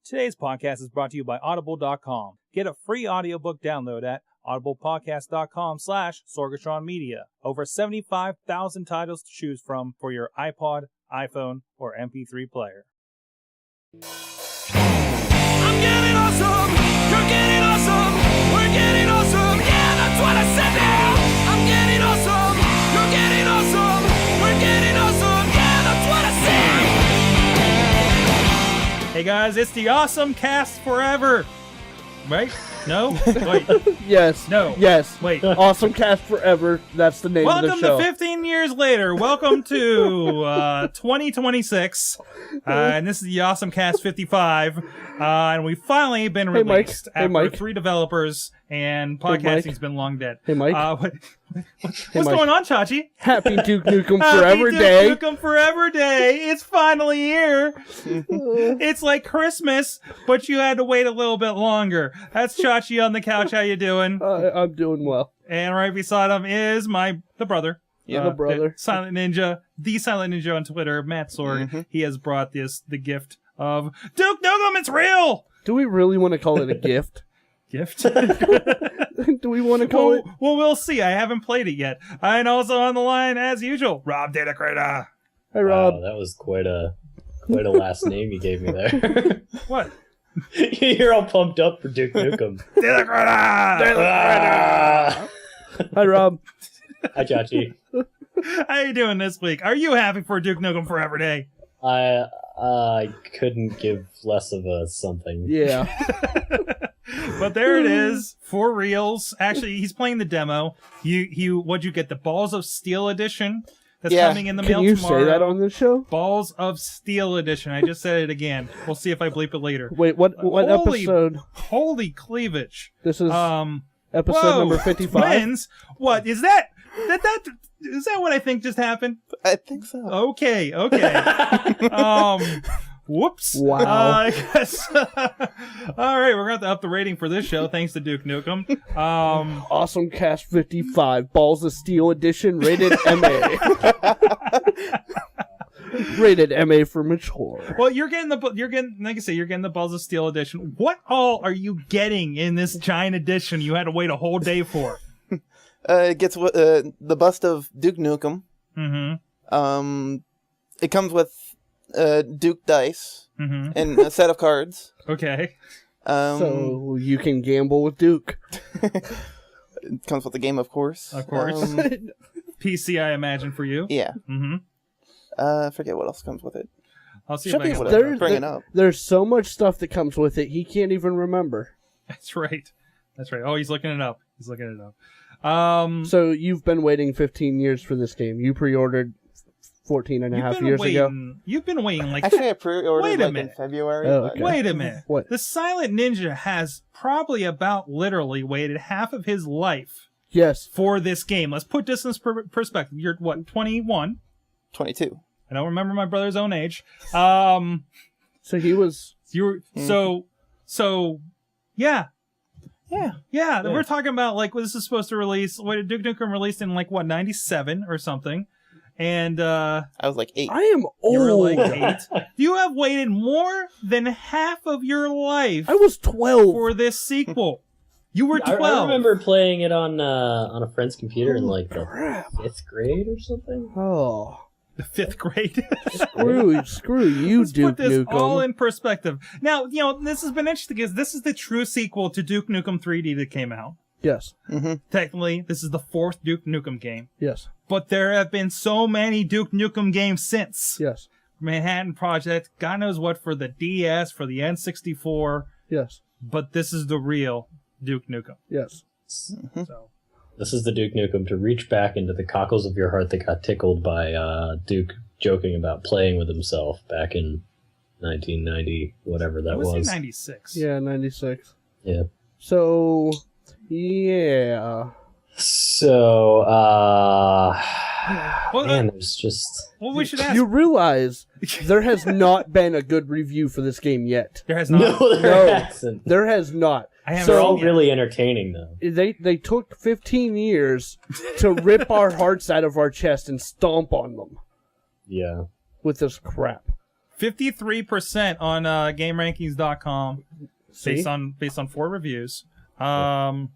Today's podcast is brought to you by Audible.com. Get a free audiobook download at audiblepodcast.com/Sorgatron Media. Over 75,000 titles to choose from for your iPod, iPhone, or MP3 player. I'm getting awesome, you're getting awesome, we're getting awesome, yeah, that's what I said now. I'm getting awesome, you're getting awesome, we're getting awesome, yeah, that's what I said. Hey guys, it's the AwesomeCast forever. Right? No? Wait. Yes. No. Yes. Wait. AwesomeCast forever. That's the name of the show. Welcome to 15 years later. Welcome to 2026. And this is the AwesomeCast 55. And we've finally been released after 3 developers, and podcasting's been long dead. Hey, Mike. What's going on, Chachi? Happy Duke Nukem Forever Day. Happy Duke Nukem Forever Day. It's finally here. It's like Christmas, but you had to wait a little bit longer. That's Chachi on the couch. How you doing? I'm doing well. And right beside him is the brother. Yeah, the brother. Silent Ninja, the Silent Ninja on Twitter, Matt Sword. Mm-hmm. He has brought the gift of Duke Nukem. It's real. Do we really want to call it a gift? Gift? Do we want to call it? Well, we'll see. I haven't played it yet. And also on the line, as usual, Rob Data Creator. Hey, Rob. Wow, that was quite a last name you gave me there. What? You're all pumped up for Duke Nukem. Data Creator. Hi, Rob. Hi, Chachi. How you doing this week? Are you happy for Duke Nukem Forever Day? I couldn't give less of a something. Yeah. But there it is, for reals. Actually, he's playing the demo. What'd you get? The Balls of Steel edition? That's coming in the mail tomorrow. Can you say that on this show? Balls of Steel edition. I just said it again. We'll see if I bleep it later. What episode? Holy cleavage. This is episode number 55. Twins? What is that? Is that what I think just happened? I think so. Okay. Whoops. Wow. I guess. All right, we're going to have to up the rating for this show, thanks to Duke Nukem. AwesomeCast 55, Balls of Steel edition, rated MA. Rated MA for mature. Well, you're getting like I say, you're getting the Balls of Steel edition. What all are you getting in this giant edition you had to wait a whole day for? It gets the bust of Duke Nukem. Mm-hmm. It comes with Duke dice and a set of cards. Okay. So you can gamble with Duke. It comes with the game, of course. Of course. PC, I imagine, for you. Yeah. Mm-hmm. I forget what else comes with it. I'll see Should if I be can able to bring it up. There's so much stuff that comes with it, he can't even remember. That's right. Oh, he's looking it up. So you've been waiting 15 years for this game. You pre-ordered 14 and a half years ago. You've been waiting like... Actually, I pre-ordered in February. Oh, okay. Wait a minute. What? The Silent Ninja has probably about literally waited half of his life Yes. for this game. Let's put this in perspective. You're, what, 21? 22. I don't remember my brother's own age. So he was... Yeah. Yeah. We're talking about, like, this is supposed to release... Duke Nukem released in, 97 or something. And, I was like 8. I am old. you were like 8. You have waited more than half of your life I was 12. for this sequel. You were 12. I remember playing it on a friend's computer in, the 5th grade or something. Oh. The 5th grade. Screw you, Let's Duke put this Nukem. all in perspective. Now, this has been interesting because this is the true sequel to Duke Nukem 3D that came out. Yes. Mm-hmm. Technically, this is the 4th Duke Nukem game. Yes. But there have been so many Duke Nukem games since. Yes. Manhattan Project, God knows what for the DS, for the N64. Yes. But this is the real Duke Nukem. Yes. Mm-hmm. So. This is the Duke Nukem to reach back into the cockles of your heart that got tickled by Duke joking about playing with himself back in 1990, whatever that was. 96. Yeah, 96. Yeah. So, yeah. So, Well, man, there's just... Well, we should ask. You realize there has not been a good review for this game yet. There has not. No, there hasn't. There has not. I haven't They're seen all yet. really entertaining, though. They took 15 years to rip our hearts out of our chest and stomp on them Yeah. with this crap. 53% on GameRankings.com based on 4 reviews. That's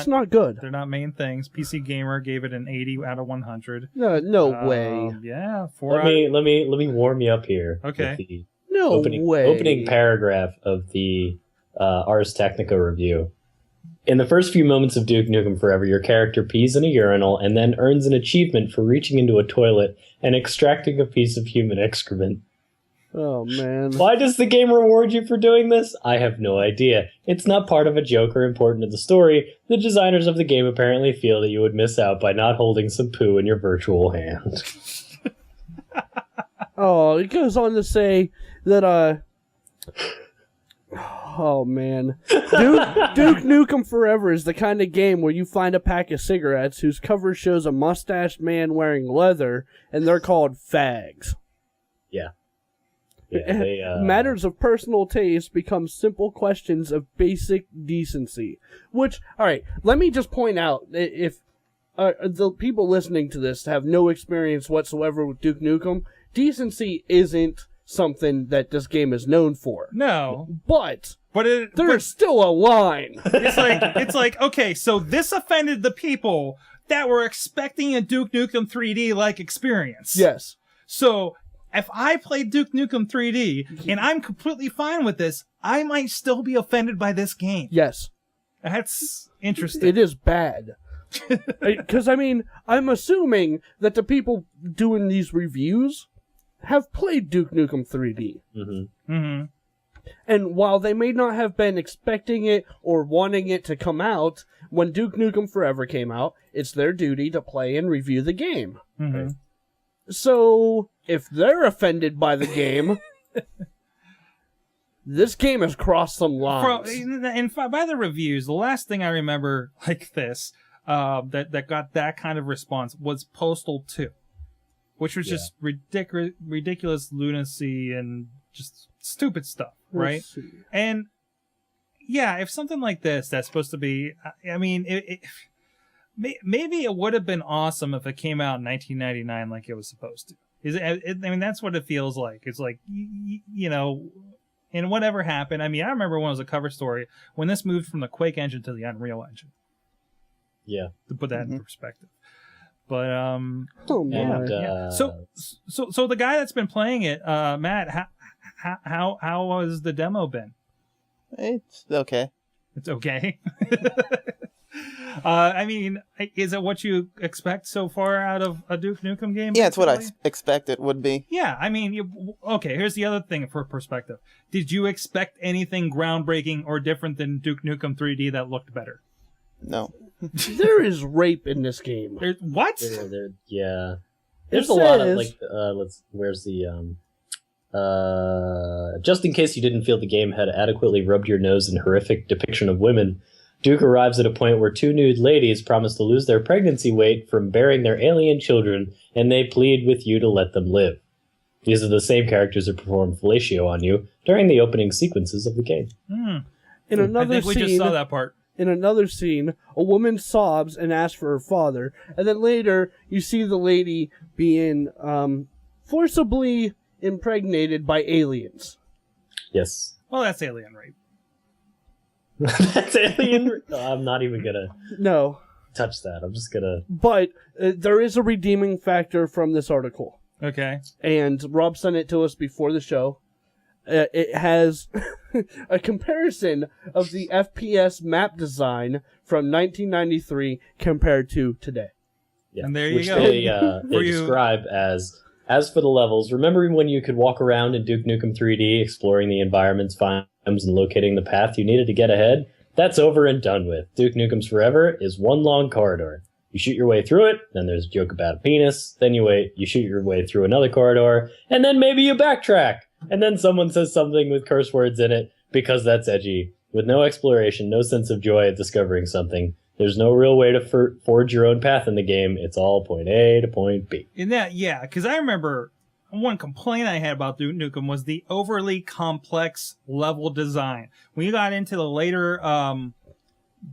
not good. They're not main things. PC Gamer gave it an 80 out of 100. No way. Yeah, let me warm you up here. Okay. No way. Opening paragraph of the Ars Technica review. In the first few moments of Duke Nukem Forever, your character pees in a urinal and then earns an achievement for reaching into a toilet and extracting a piece of human excrement. Oh, man. Why does the game reward you for doing this? I have no idea. It's not part of a joke or important to the story. The designers of the game apparently feel that you would miss out by not holding some poo in your virtual hand. Oh, it goes on to say that, oh, man. Duke Nukem Forever is the kind of game where you find a pack of cigarettes whose cover shows a mustached man wearing leather, and they're called fags. Yeah. Yeah, matters of personal taste become simple questions of basic decency. Which, alright, let me just point out, if the people listening to this have no experience whatsoever with Duke Nukem, decency isn't something that this game is known for. No. But there's still a line. It's like, okay, so this offended the people that were expecting a Duke Nukem 3D-like experience. Yes. So if I play Duke Nukem 3D and I'm completely fine with this, I might still be offended by this game. Yes. That's interesting. It is bad. Because, I mean, I'm assuming that the people doing these reviews have played Duke Nukem 3D. Mm-hmm. Mm-hmm. And while they may not have been expecting it or wanting it to come out, when Duke Nukem Forever came out, it's their duty to play and review the game. Mm-hmm. Right? So, if they're offended by the game, this game has crossed some lines. By the reviews, the last thing I remember like this, that got that kind of response was Postal 2, which was just ridiculous lunacy and just stupid stuff, right? And yeah, if something like this that's supposed to be, I mean, maybe it would have been awesome if it came out in 1999 like it was supposed to. I mean, that's what it feels like. It's like, you know, and whatever happened. I mean, I remember when it was a cover story when this moved from the Quake engine to the Unreal engine. Yeah. To put that in perspective. But So the guy that's been playing it, Matt, how has the demo been? It's okay. It's okay. I mean, is it what you expect so far out of a Duke Nukem game? Yeah, it's what I expect it would be. Yeah, I mean, okay, here's the other thing for perspective. Did you expect anything groundbreaking or different than Duke Nukem 3D that looked better? No. There is rape in this game. What? Yeah. There's a lot of, like, where's the, just in case you didn't feel the game had adequately rubbed your nose in horrific depiction of women, Duke arrives at a point where 2 nude ladies promise to lose their pregnancy weight from bearing their alien children, and they plead with you to let them live. These are the same characters who perform fellatio on you during the opening sequences of the game. In another I think we just saw that part. In another scene, a woman sobs and asks for her father, and then later you see the lady being forcibly impregnated by aliens. Yes. Well, that's alien rape. That's alien. I'm not even gonna touch that. I'm just gonna. But there is a redeeming factor from this article. Okay. And Rob sent it to us before the show. It has a comparison of the FPS map design from 1993 compared to today. Yeah. And there you go. They describe as for the levels, remember when you could walk around in Duke Nukem 3D, exploring the environments, finds, and locating the path you needed to get ahead? That's over and done with. Duke Nukem's Forever is one long corridor. You shoot your way through it, then there's a joke about a penis, then you shoot your way through another corridor, and then maybe you backtrack, and then someone says something with curse words in it, because that's edgy. With no exploration, no sense of joy at discovering something. There's no real way to forge your own path in the game. It's all point A to point B. Yeah, because I remember one complaint I had about Duke Nukem was the overly complex level design. When you got into the later,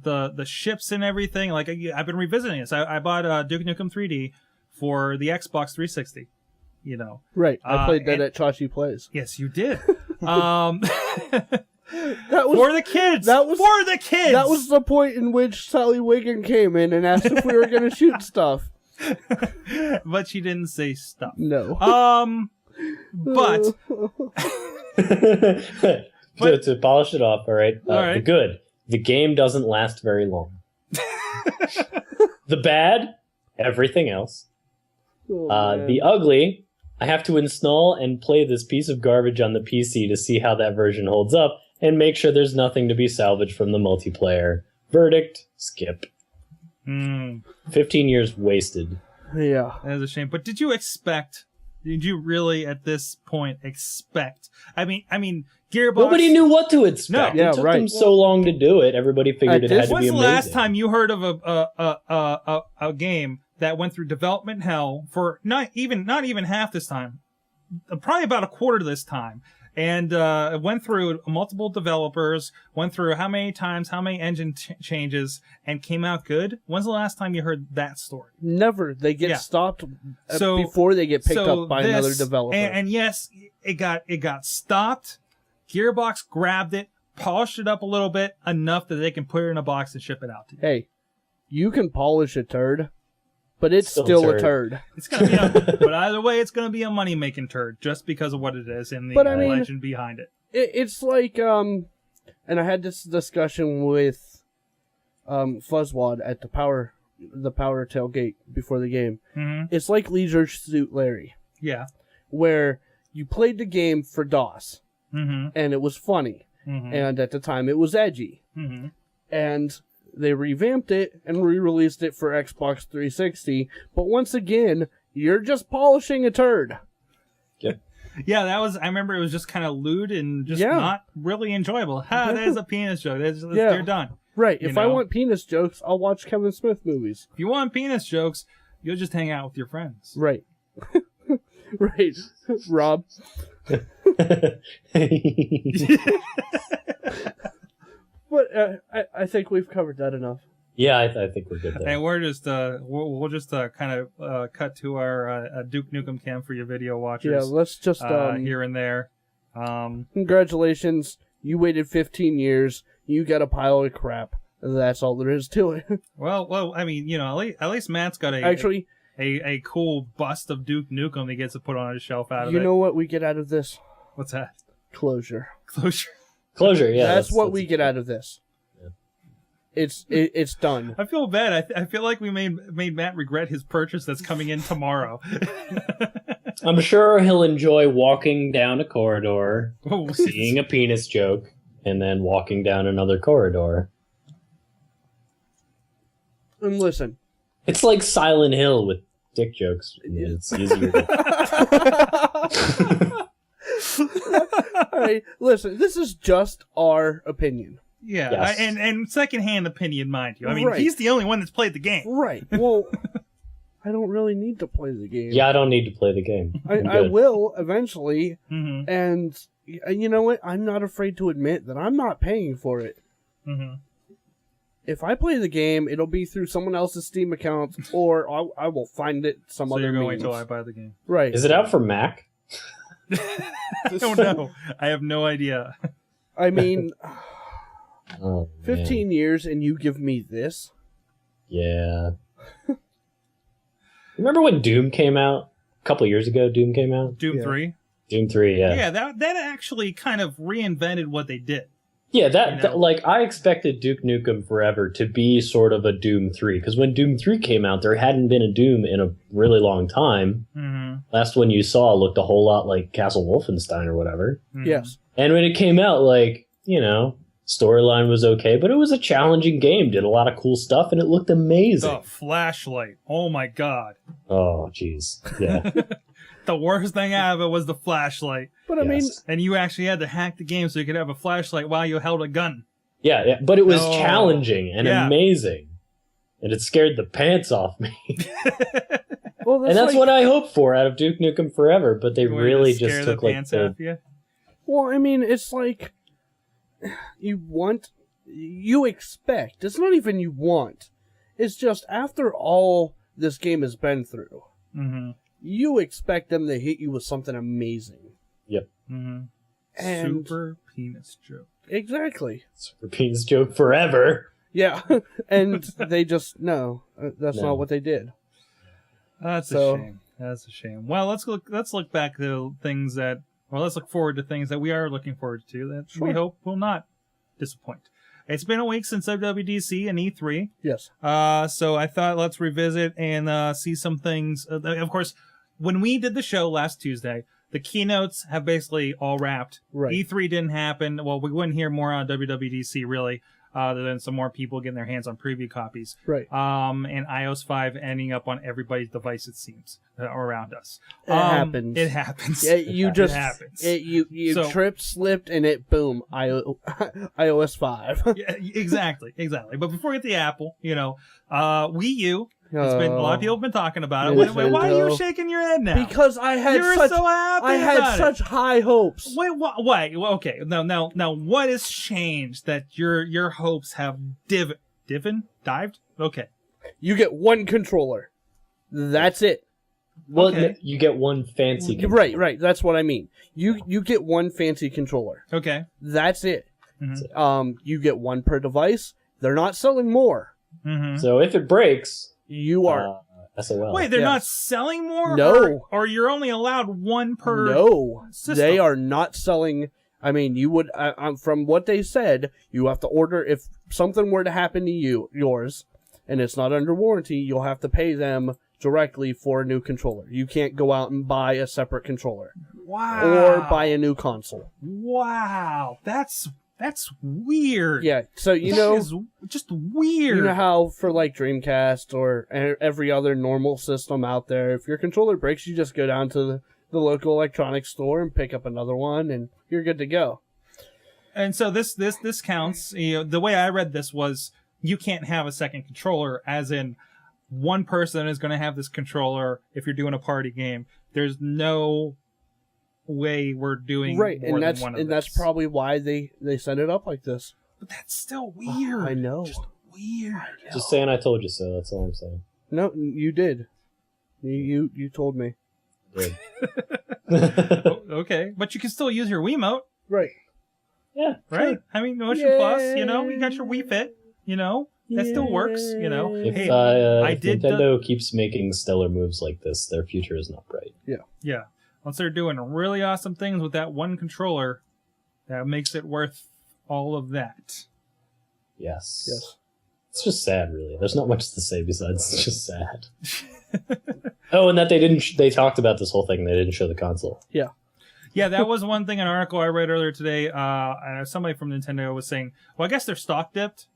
the ships and everything, like I've been revisiting this. I bought Duke Nukem 3D for the Xbox 360. Right. I played that at Chachi Plays. Yes, you did. That was for the kids. That was for the kids. That was the point in which Sally Wiggin came in and asked if we were going to shoot stuff. But she didn't say stuff. No. But to polish it off, all right. All right. The good. The game doesn't last very long. The bad, everything else. The ugly, I have to install and play this piece of garbage on the PC to see how that version holds up and make sure there's nothing to be salvaged from the multiplayer. Verdict, skip. 15 years wasted. Yeah. That is a shame. But did you really at this point expect? I mean, Gearbox. Nobody knew what to expect. No. It took them so long to do it. Everybody figured it had to be amazing. When's the last time you heard of a game that went through development hell for not even half this time, probably about a quarter this time, and went through multiple developers, went through how many times, how many engine changes, and came out good? When's the last time you heard that story? Never. They get stopped before they get picked up by another developer. And yes, it got stopped. Gearbox grabbed it, polished it up a little bit, enough that they can put it in a box and ship it out to you. Hey, you can polish a turd, but it's still a turd. It's gonna be but either way, it's gonna be a money-making turd just because of what it is and the legend behind it. It's like, and I had this discussion with Fuzzwad at the Power tailgate before the game. Mm-hmm. It's like Leisure Suit Larry. Yeah. Where you played the game for DOS, mm-hmm. and it was funny, mm-hmm. and at the time it was edgy, mm-hmm. and they revamped it and re-released it for Xbox 360, but once again, you're just polishing a turd. Yep. Yeah, I remember it was just kind of lewd and just not really enjoyable. There's a penis joke. They're done. Right. If I want penis jokes, I'll watch Kevin Smith movies. If you want penis jokes, you'll just hang out with your friends. Right. Right. Rob. But I think we've covered that enough. Yeah, I think we're good there. And we're just we'll just kind of cut to our Duke Nukem cam for your video watchers. Yeah, let's just here and there. Congratulations, you waited 15 years. You got a pile of crap. That's all there is to it. Well, I mean, at least Matt's got a cool bust of Duke Nukem that he gets to put on his shelf out of it. You know what we get out of this? What's that? Closure. Closure, yeah. That's what we get out of this. Yeah. It's done. I feel bad. I feel like we made Matt regret his purchase that's coming in tomorrow. I'm sure he'll enjoy walking down a corridor, seeing a penis joke, and then walking down another corridor. And listen. It's like Silent Hill with dick jokes. It's easier. All right, listen, this is just our opinion. Yeah, yes. and secondhand opinion, mind you. I mean, he's the only one that's played the game. Right. Well, I don't really need to play the game. Yeah, I don't need to play the game. I will eventually, mm-hmm. and you know what? I'm not afraid to admit that I'm not paying for it. Mm-hmm. If I play the game, it'll be through someone else's Steam account, or I will find it some other means. So you're going to wait till I buy the game. Right. Is it out for Mac? I don't know. I have no idea. I mean, 15 man. years and you give me this? Yeah. Remember when Doom came out? A couple years ago, Doom came out? Doom 3? Doom 3, yeah. Yeah, that actually kind of reinvented what they did. Yeah, that like, I expected Duke Nukem Forever to be sort of a Doom 3, because when Doom 3 came out, there hadn't been a Doom in a really long time. Mm-hmm. Last one you saw looked a whole lot like Castle Wolfenstein or whatever. Mm-hmm. Yes. And when it came out, like, storyline was okay, but it was a challenging game, did a lot of cool stuff, and it looked amazing. The flashlight. Oh my god. Oh, jeez. Yeah. The worst thing out of it was the flashlight. But I mean... And you actually had to hack the game so you could have a flashlight while you held a gun. Yeah, but it was challenging and amazing. And it scared the pants off me. Well, and that's what I hoped for out of Duke Nukem Forever, but they really just took like pants off you? Well, I mean, it's like you expect. It's not even you want. It's just after all this game has been through. Mm-hmm. you expect them to hit you with something amazing. Yep. Mm-hmm. And Super penis joke. exactly. Super penis joke forever. Yeah, and they just no, that's No. not what they did. That's a shame. That's a shame. Well, let's look back to things that, well, let's look forward to things that we are looking forward to that we hope will not disappoint. It's been a week since WWDC and E3. Yes. So I thought let's revisit and see some things. Of course, when we did the show last Tuesday, the keynotes have basically all wrapped. Right. E3 didn't happen. Well, we wouldn't hear more on WWDC really, other than some more people getting their hands on preview copies. Right. And iOS 5 ending up on everybody's device, it seems, around us. It happens. It happens. Yeah, you just it happens. You So- tripped, slipped, and it boom. iOS 5. Yeah, exactly. But before we get to the Apple, Wii U. It's been a lot of people have been talking about it. Why are you shaking your head now? Because I had You're such so happy I had about such high hopes. Wait, well, okay. Now, what has changed that your hopes have dived? Okay. You get one controller. That's it. Well, Okay. you get one fancy controller. Right. That's what I mean. You get one fancy controller. Okay. That's it. Mhm. You get one per device. They're not selling more. Mm-hmm. So if it breaks, You are SOL. Wait, they're Yes. not selling more? No. Or you're only allowed one per no. system? They are not selling. I mean, you would from what they said, you have to order if something were to happen to yours, and it's not under warranty. You'll have to pay them directly for a new controller. You can't go out and buy a separate controller Wow. or buy a new console. Wow. That's weird. Yeah. So That is just weird. You know how for like Dreamcast or every other normal system out there, if your controller breaks, you just go down to the local electronics store and pick up another one, and you're good to go. And so this counts. The way I read this was you can't have a second controller, as in one person is going to have this controller. If you're doing a party game, there's no way we're doing Right, more and than one of that's this. probably why they set it up like this. But that's still weird. I know. Just weird. Just saying I told you so. That's all I'm saying. No, you did. You told me. Good. Okay, but you can still use your Wiimote, Right. Yeah. right? Sure. I mean, Motion Plus. You got your Wii Fit. That still works. If, Hey, if Nintendo keeps making stellar moves like this, their future is not bright. Yeah. Once they're doing really awesome things with that one controller, that makes it worth all of that. Yes. Yes. It's just sad, really. There's not much to say besides it's just sad. Oh, and that they talked about this whole thing. They didn't show the console. Yeah. Yeah, that was one thing, an article I read earlier today. Somebody from Nintendo was saying, well, I guess they're stock dipped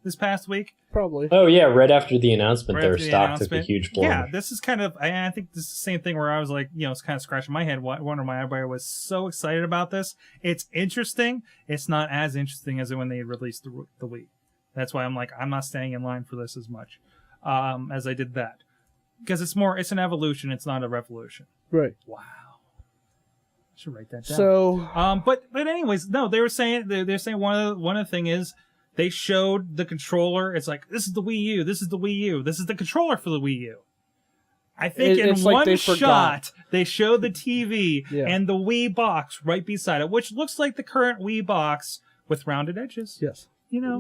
this past week. Probably. Oh, yeah, right after the announcement, Right their after the stock took a announcement. huge plunge. Yeah, this is kind of, I think this is the same thing where I was like, it's kind of scratching my head, wondering why everybody was so excited about this. It's interesting. It's not as interesting as when they released the Wii. That's why I'm like, I'm not staying in line for this as much as I did that. Because it's an evolution, it's not a revolution. Right. Wow. I should write that down. So. But anyways, no, they were saying they're saying one of the thing is they showed the controller. It's like, this is the Wii U, this is the Wii U, this is the controller for the Wii U. I think in It's like one they shot forgot. they showed the TV Yeah. and the Wii box right beside it, which looks like the current Wii box with rounded edges. Yes. It's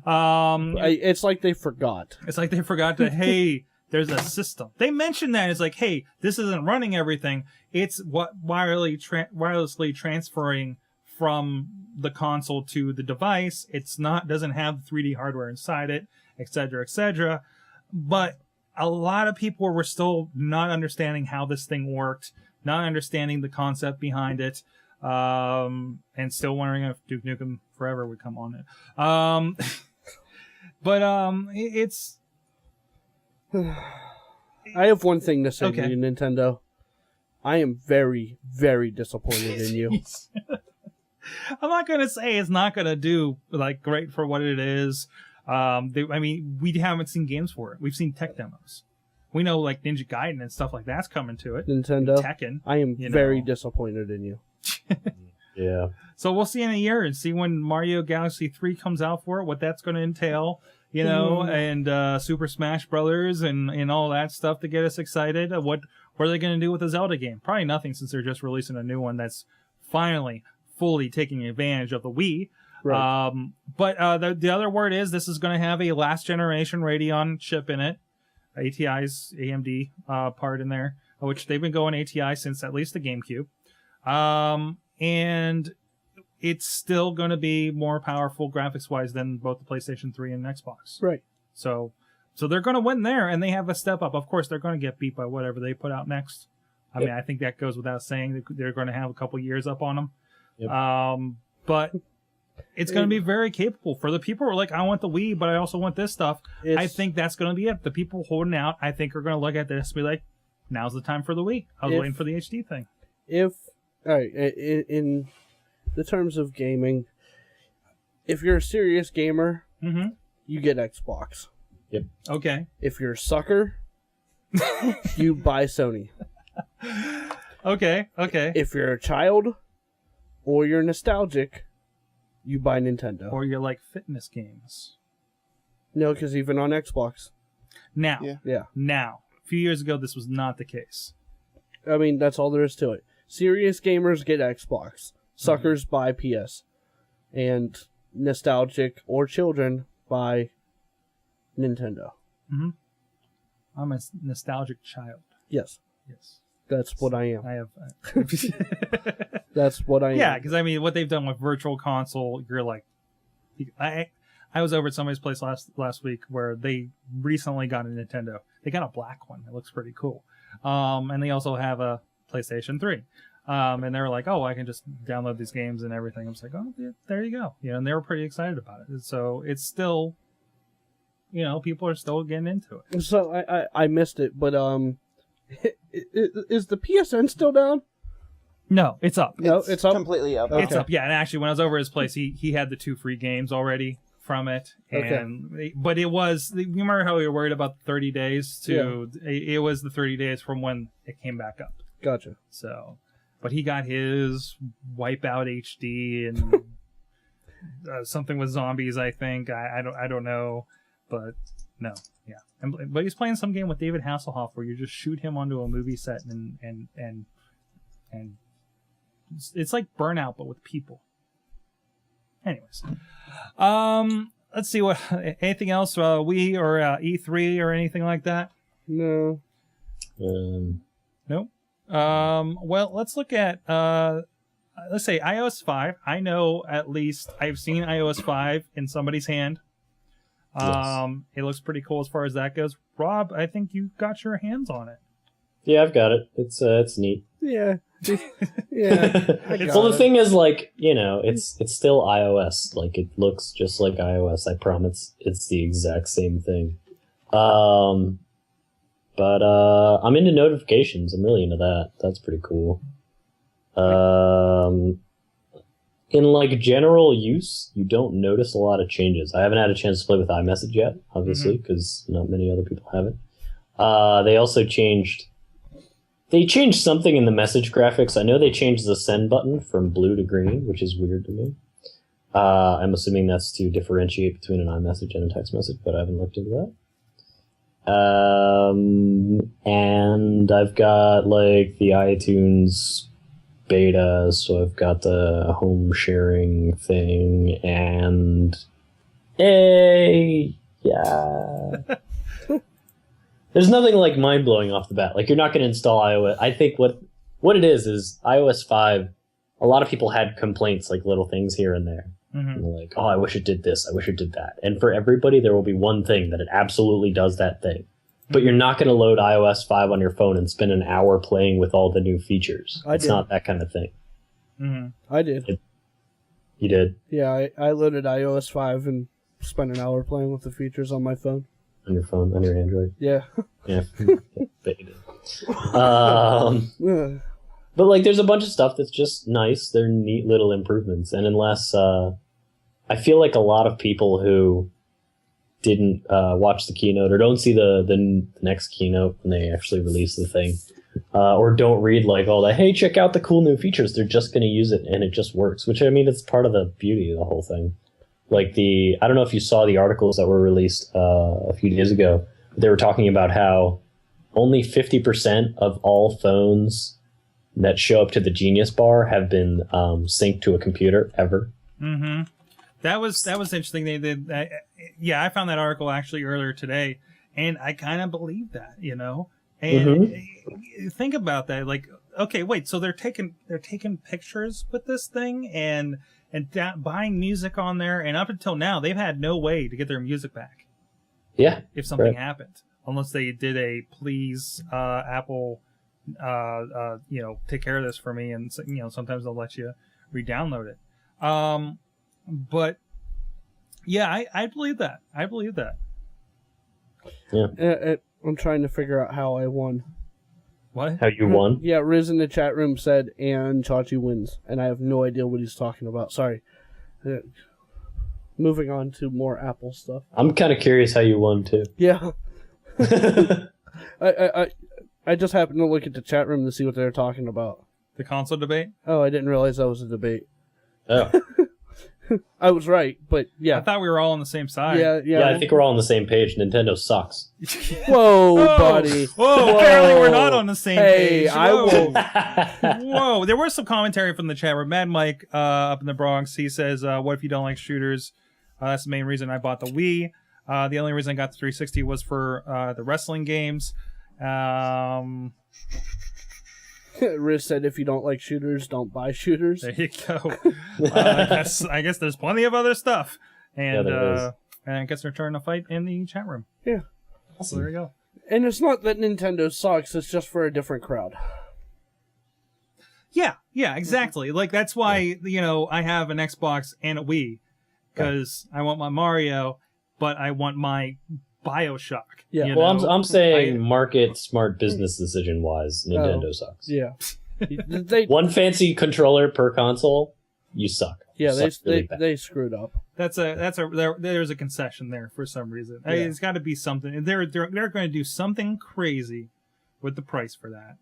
It's like they forgot. like they forgot to, hey, there's a system. They mentioned that. It's like, hey, this isn't running everything. It's what wirelessly transferring from the console to the device. It's doesn't have the 3D hardware inside it, et cetera, But a lot of people were still not understanding how this thing worked, not understanding the concept behind it, and still wondering if Duke Nukem Forever would come on it. It's... I have one thing to say Okay. to you, Nintendo. I am very, very disappointed in you. I'm not gonna say it's not gonna do like great for what it is. We haven't seen games for it. We've seen tech demos. We know like Ninja Gaiden and stuff like that's coming to it. Nintendo, Tekken. I am you very know. disappointed in you. Yeah. So we'll see in a year and see when Mario Galaxy 3 comes out for it, what that's going to entail, and Super Smash Brothers and all that stuff to get us excited. What What are they going to do with the Zelda game? Probably nothing, since they're just releasing a new one that's finally fully taking advantage of the Wii. Right. But the other word is this is going to have a last generation Radeon chip in it. ATI's AMD part in there, which they've been going ATI since at least the GameCube. And it's still going to be more powerful graphics-wise than both the PlayStation 3 and Xbox. Right. So they're going to win there, and they have a step up. Of course, they're going to get beat by whatever they put out next. I mean, I think that goes without saying. They're going to have a couple years up on them. Yep. But it's going to be very capable. For the people who are like, I want the Wii, but I also want this stuff, I think that's going to be it. The people holding out, I think, are going to look at this and be like, now's the time for the Wii. I was waiting for the HD thing. All right, in the terms of gaming, if you're a serious gamer, you get Xbox. Yep. Okay. If you're a sucker, you buy Sony. Okay. If you're a child or you're nostalgic, you buy Nintendo. Or you like fitness games. No, because even on Xbox. Now, a few years ago, this was not the case. I mean, that's all there is to it. Serious gamers get Xbox. Suckers buy PS. And nostalgic or children buy Nintendo. I'm a nostalgic child. Yes. That's what I am. I have. That's what I am. Yeah, because I mean, what they've done with Virtual Console, you're like, I was over at somebody's place last week where they recently got a Nintendo. They got a black one. It looks pretty cool. And they also have a PlayStation 3. And they were like, oh, I can just download these games and everything. I was like, oh, yeah, there you go. And they were pretty excited about it. So it's still, people are still getting into it. So I missed it, but is the PSN still down? No, it's up. It's up? Completely up. It's up, yeah. And actually, when I was over at his place, he had the 2 free games already from it. But it was, you remember how we were worried about the 30 days? It was the 30 days from when it came back up. Gotcha. So, but he got his Wipeout HD and something with zombies, I think. I don't know. But no, yeah. But he's playing some game with David Hasselhoff where you just shoot him onto a movie set and it's like Burnout but with people. Anyways, let's see what anything else Wii or E3 or anything like that. No. Nope. Well, let's look at let's say iOS 5. I know at least I've seen iOS 5 in somebody's hand. Yes. It looks pretty cool as far as that goes. Rob, I think you got your hands on it. Yeah, I've got it. It's neat. Yeah. Well, the thing is, like, it's still iOS. Like, it looks just like iOS. I promise it's the exact same thing. But I'm into notifications. I'm really into that. That's pretty cool. In like general use, you don't notice a lot of changes. I haven't had a chance to play with iMessage yet, obviously, because not many other people have it. They also changed something in the message graphics. I know they changed the send button from blue to green, which is weird to me. I'm assuming that's to differentiate between an iMessage and a text message, but I haven't looked into that. And I've got like the iTunes beta, so I've got the home sharing thing, and there's nothing like mind blowing off the bat. Like, you're not going to install iOS. I think what it is iOS 5. A lot of people had complaints, like little things here and there. And they're like, oh, I wish it did this. I wish it did that. And for everybody, there will be one thing that it absolutely does that thing. But you're not going to load iOS 5 on your phone and spend an hour playing with all the new features. It's not that kind of thing. I did. You did? Yeah, I loaded iOS 5 and spent an hour playing with the features on my phone. On your phone? On your Android? Yeah. Yeah. Bet you did. But, like, there's a bunch of stuff that's just nice. They're neat little improvements. And unless... I feel like a lot of people who didn't watch the keynote or don't see the next keynote when they actually release the thing, or don't read like all the, hey, check out the cool new features, they're just going to use it and it just works, which, I mean, it's part of the beauty of the whole thing. Like I don't know if you saw the articles that were released a few days ago, but they were talking about how only 50% of all phones that show up to the Genius Bar have been synced to a computer ever. Mm-hmm. That was interesting. They did. I found that article actually earlier today, and I kind of believe that, And think about that. Like, okay, wait. So they're taking pictures with this thing and buying music on there, and up until now, they've had no way to get their music back. Yeah. If something happened, unless they did a please, Apple, take care of this for me, and sometimes they'll let you re-download it. But yeah, I believe that. I believe that. Yeah. I'm trying to figure out how I won. What? How you won? Yeah, Riz in the chat room said, and Chachi wins. And I have no idea what he's talking about. Sorry. Moving on to more Apple stuff. I'm kind of curious how you won, too. Yeah. I just happened to look at the chat room to see what they were talking about. The console debate? Oh, I didn't realize that was a debate. Oh. I was right, but yeah. I thought we were all on the same side. Yeah. I think we're all on the same page. Nintendo sucks. Whoa, buddy. Whoa, apparently we're not on the same page. I will. Whoa, there was some commentary from the chat room. Mad Mike up in the Bronx, he says, what if you don't like shooters? That's the main reason I bought the Wii. The only reason I got the 360 was for the wrestling games. Riz said, if you don't like shooters, don't buy shooters. There you go. I guess there's plenty of other stuff. And, and I guess they're trying to fight in the chat room. Yeah. So there you go. And it's not that Nintendo sucks, it's just for a different crowd. Yeah, exactly. Like, that's why, I have an Xbox and a Wii. Because I want my Mario, but I want my BioShock. Yeah. Well, I'm saying market smart business decision wise, Nintendo sucks. Yeah. One fancy controller per console, you suck. Yeah, really they screwed up. There's a concession there for some reason. Yeah. It's got to be something. They're going to do something crazy with the price for that,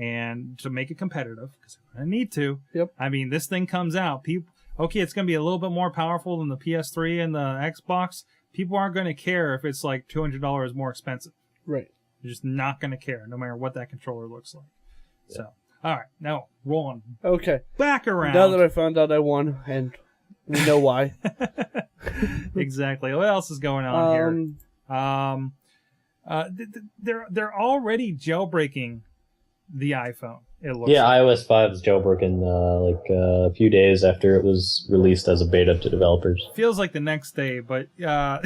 and to make it competitive, because they're going to need to. Yep. I mean, this thing comes out, it's going to be a little bit more powerful than the PS3 and the Xbox. People aren't going to care if it's like $200 more expensive. Right. They're just not going to care, no matter what that controller looks like. Yeah. So, all right, now rolling. Okay. Back around. Now that I found out I won, and we know why. Exactly. What else is going on here? They're already jailbreaking the iPhone. It looks like. iOS 5 is jailbroken a few days after it was released as a beta to developers. Feels like the next day, but the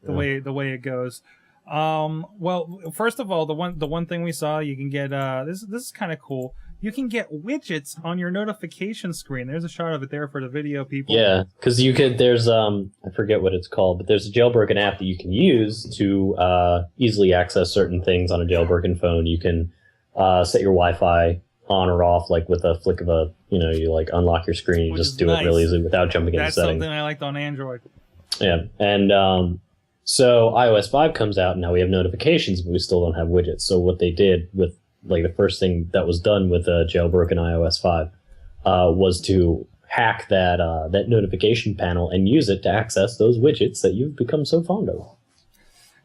way it goes. Well, first of all, the one thing we saw, you can get this is kind of cool. You can get widgets on your notification screen. There's a shot of it there for the video people. Yeah, because there's I forget what it's called, but there's a jailbroken app that you can use to easily access certain things on a jailbroken phone. You can set your Wi-Fi on or off, like with a flick of you like unlock your screen. You just do it really easily without jumping into settings. That's something I liked on Android. Yeah, and so iOS 5 comes out, and now we have notifications, but we still don't have widgets. So what they did with the first thing that was done with jailbroken iOS 5 was to hack that notification panel and use it to access those widgets that you've become so fond of.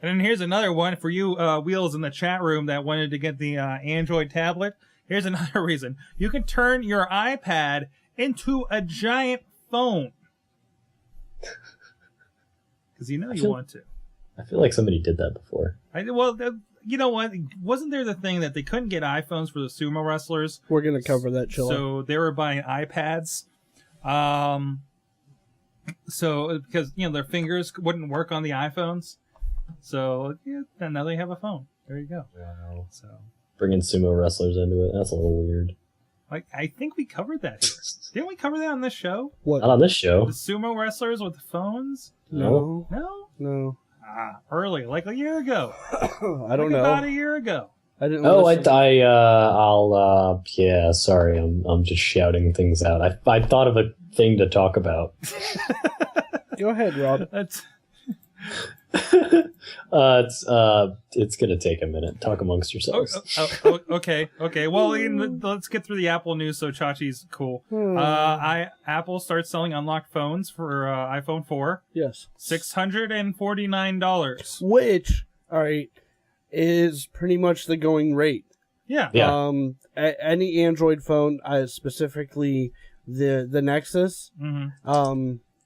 And then here's another one for you Wheels in the chat room that wanted to get the Android tablet. Here's another reason. You can turn your iPad into a giant phone. Because you want to. I feel like somebody did that before. You know what? Wasn't there the thing that they couldn't get iPhones for the sumo wrestlers? We're going to cover that, Chilla. So they were buying iPads. So because, their fingers wouldn't work on the iPhones. So now they have a phone. There you go. Wow. So bringing sumo wrestlers into it, that's a little weird. I think we covered that here. Didn't we cover that on this show? What? Not on this show. The sumo wrestlers with the phones? No. No? Early, like a year ago. I don't know. About a year ago. I didn't. Sorry, I'm just shouting things out. I thought of a thing to talk about. Go ahead, Rob. It's gonna take a minute. Talk amongst yourselves. Okay. Well, let's get through the Apple news. So Chachi's cool. Apple starts selling unlocked phones for iPhone 4. Yes. $649. Which, all right, is pretty much the going rate. Yeah. Any Android phone, specifically the Nexus,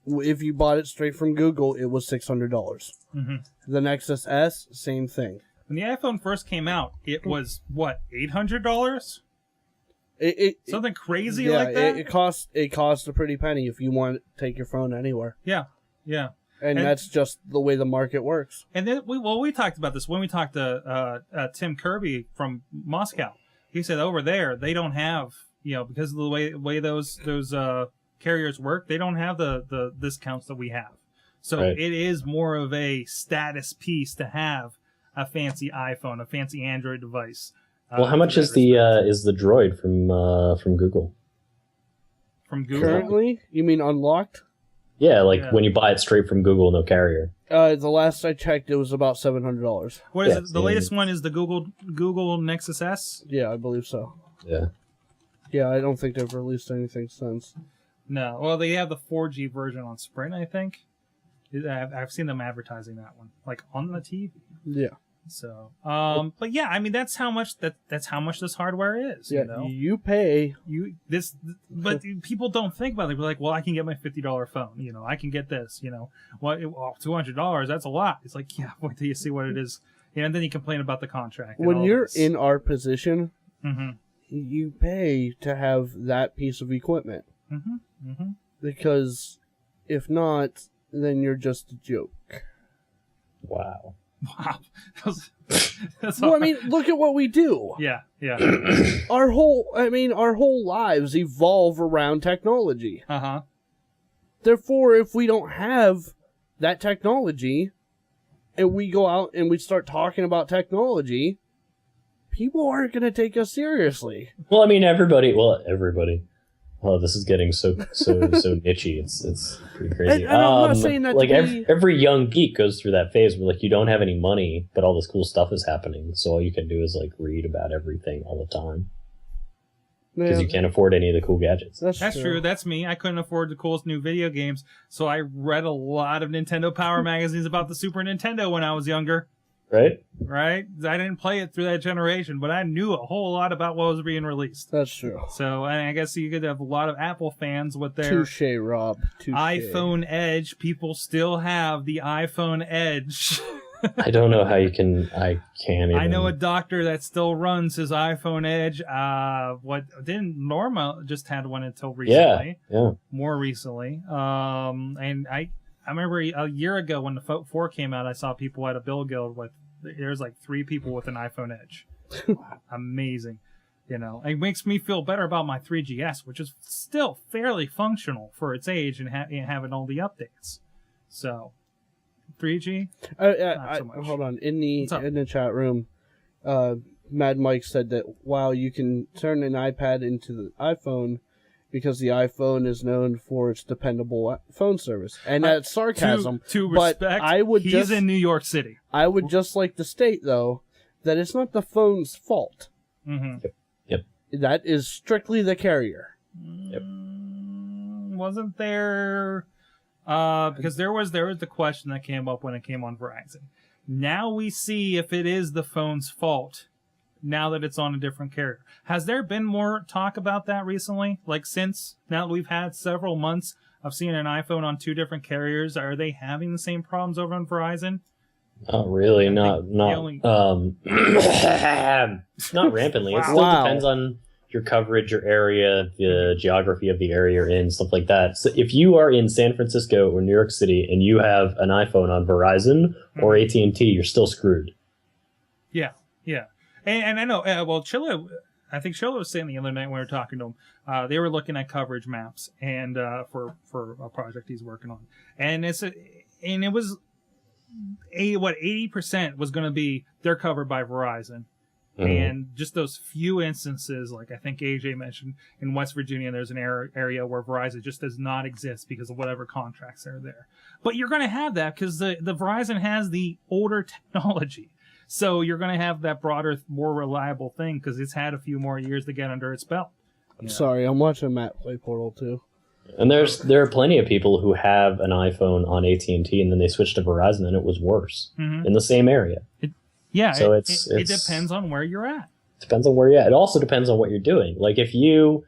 if you bought it straight from Google, it was $600. The Nexus S, same thing. When the iPhone first came out, it was what, $800? Something crazy like that. It cost a pretty penny if you want to take your phone anywhere. Yeah. And that's just the way the market works. And then we talked about this when we talked to Tim Kirby from Moscow. He said over there they don't have, because of the way those carriers work, they don't have the discounts that we have. So It is more of a status piece to have a fancy iPhone, a fancy Android device. Well, how much is the Droid from Google? From Google? Currently, you mean unlocked? Yeah, when you buy it straight from Google, no carrier. The last I checked, it was about $700. What is it? The latest one is the Google Nexus S? Yeah, I believe so. Yeah. Yeah, I don't think they've released anything since. No. Well, they have the 4G version on Sprint, I think. I've seen them advertising that one, on the TV. Yeah. So, but yeah, I mean that's how much this hardware is. Yeah, you pay but people don't think about it. They're like, well, I can get my $50 phone. I can get this. $200. That's a lot. It's like, yeah, wait till you see what it is. And then you complain about the contract. When you're in our position, you pay to have that piece of equipment. Because if not, then you're just a joke. Wow. That's well, I mean, look at what we do. Yeah. Our whole lives evolve around technology. Therefore, if we don't have that technology, and we go out and we start talking about technology, people aren't going to take us seriously. Well, I mean, everybody. Oh, this is getting so nichey. It's pretty crazy. And I'm not saying that every young geek goes through that phase where you don't have any money, but all this cool stuff is happening. So all you can do is read about everything all the time because you can't afford any of the cool gadgets. That's true. That's me. I couldn't afford the coolest new video games, so I read a lot of Nintendo Power magazines about the Super Nintendo when I was younger. Right? I didn't play it through that generation, but I knew a whole lot about what was being released. That's true. So, and I guess you could have a lot of Apple fans with their Touche, Rob. Touche. iPhone Edge. People still have the iPhone Edge. I don't know how you can. I can't even. I know a doctor that still runs his iPhone Edge. Norma just had one until recently. Yeah. More recently. And I remember a year ago when the 4 came out, I saw people at a Bill Guild there's 3 people with an iPhone Edge. Amazing. It makes me feel better about my 3GS, which is still fairly functional for its age and having all the updates. So, 3G? Not so much. Hold on. In the chat room, Mad Mike said that, wow, you can turn an iPad into the iPhone because the iPhone is known for its dependable phone service. And that's sarcasm. To respect, but he's in New York City. I would just like to state, though, that it's not the phone's fault. Yep. That is strictly the carrier. Yep. Wasn't there... because there was the question that came up when it came on Verizon. Now we see if it is the phone's fault now that it's on a different carrier. Has there been more talk about that recently? Since now that we've had several months of seeing an iPhone on 2 different carriers, are they having the same problems over on Verizon? Not really. Not rampantly. It still depends on your coverage, your area, the geography of the area you're in, stuff like that. So if you are in San Francisco or New York City and you have an iPhone on Verizon or AT&T, you're still screwed. Yeah. And I know, I think Chilla was saying the other night when we were talking to him, they were looking at coverage maps and for a project he's working on. And it was 80% was going to be they're covered by Verizon. And just those few instances, I think AJ mentioned, in West Virginia, there's an area where Verizon just does not exist because of whatever contracts are there. But you're going to have that because the Verizon has the older technology. So you're going to have that broader, more reliable thing because it's had a few more years to get under its belt. Sorry, I'm watching Matt play Portal 2. And there are plenty of people who have an iPhone on AT&T and then they switched to Verizon and it was worse in the same area. Yeah, so it depends on where you're at. Depends on where you're at. It also depends on what you're doing. Like if you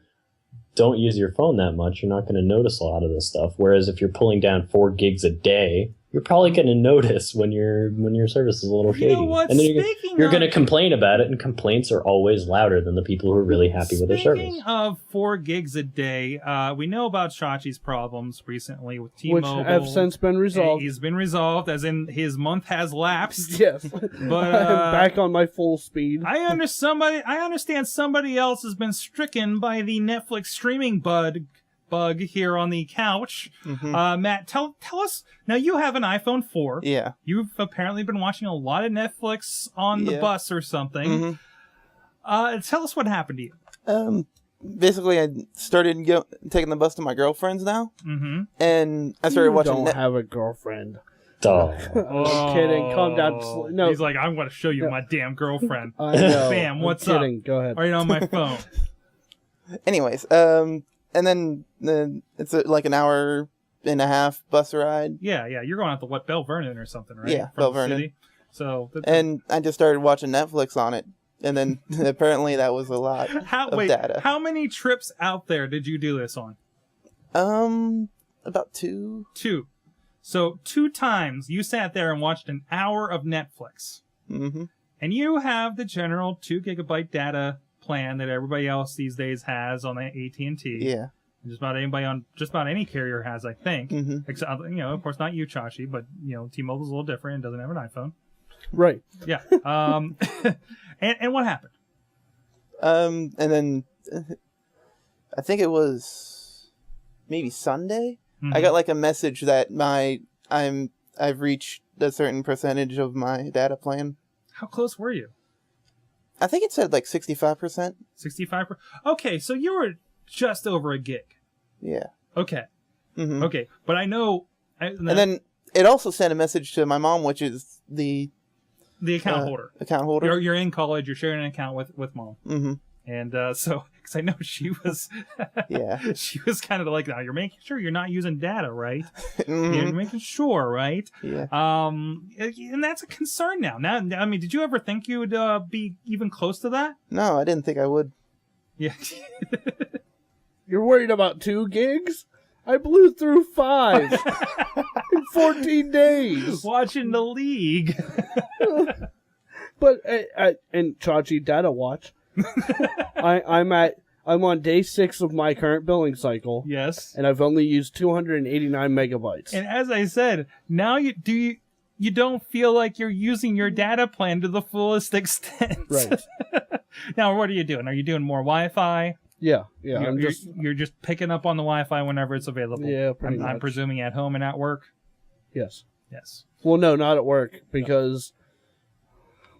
don't use your phone that much, you're not going to notice a lot of this stuff. Whereas if you're pulling down 4 gigs a day, you're probably going to notice when your service is a little shady. You know what? And then you're going to complain about it, and complaints are always louder than the people who are really happy with their service. Speaking of 4 gigs a day, we know about Chachi's problems recently with T-Mobile. Which have since been resolved. He's been resolved, as in his month has lapsed. Yes. But I'm back on my full speed. I understand somebody else has been stricken by the Netflix streaming bug here on the couch. Matt, tell us, now you have an iPhone 4. Yeah. You've apparently been watching a lot of Netflix on the bus or something. Tell us what happened to you. Basically, I started taking the bus to my girlfriend's now. And I started watching... You don't have a girlfriend. Dog. I'm kidding. Calm down. No. He's like, I'm going to show you my damn girlfriend. I know. Bam, what's I'm up? kidding. Go ahead. Are you on my phone? Anyways, and then it's like an hour and a half bus ride. Yeah. You're going out to Bell Vernon or something, right? Yeah, From Bell the Vernon. city? So and I just started watching Netflix on it, and then apparently that was a lot of data. How many trips out there did you do this on? About 2. 2. So 2 times you sat there and watched an hour of Netflix. And you have the general 2 gigabyte data plan that everybody else these days has on the AT&T. Yeah. Just about anybody on just about any carrier has, I think. Except, of course, not you, Chachi, but T-Mobile's a little different and doesn't have an iPhone. Right. Yeah. And what happened? And then I think it was maybe Sunday. I got like a message that I've reached a certain percentage of my data plan. How close were you? I think it said like 65%. 65%? Okay, so you were just over a gig. Yeah. Okay. Okay, but I know... And then it also sent a message to my mom, which is the account holder. Account holder. You're in college, you're sharing an account with mom. And so, because I know she was... Yeah. She was kind of like, you're making sure you're not using data, right? You're making sure, right? Yeah. And that's a concern now. I mean, did you ever think you would be even close to that? No, I didn't think I would. Yeah. You're worried about 2 gigs? I blew through 5 in 14 days. Watching the league. But and Chachi Data Watch. I'm on day 6 of my current billing cycle. Yes. And I've only used 289 megabytes. And as I said, now you don't feel like you're using your data plan to the fullest extent. Right. Now, what are you doing? Are you doing more Wi-Fi? Yeah. You're just picking up on the Wi-Fi whenever it's available. Yeah, pretty much. I'm presuming at home and at work. Yes. Well, no, not at work, because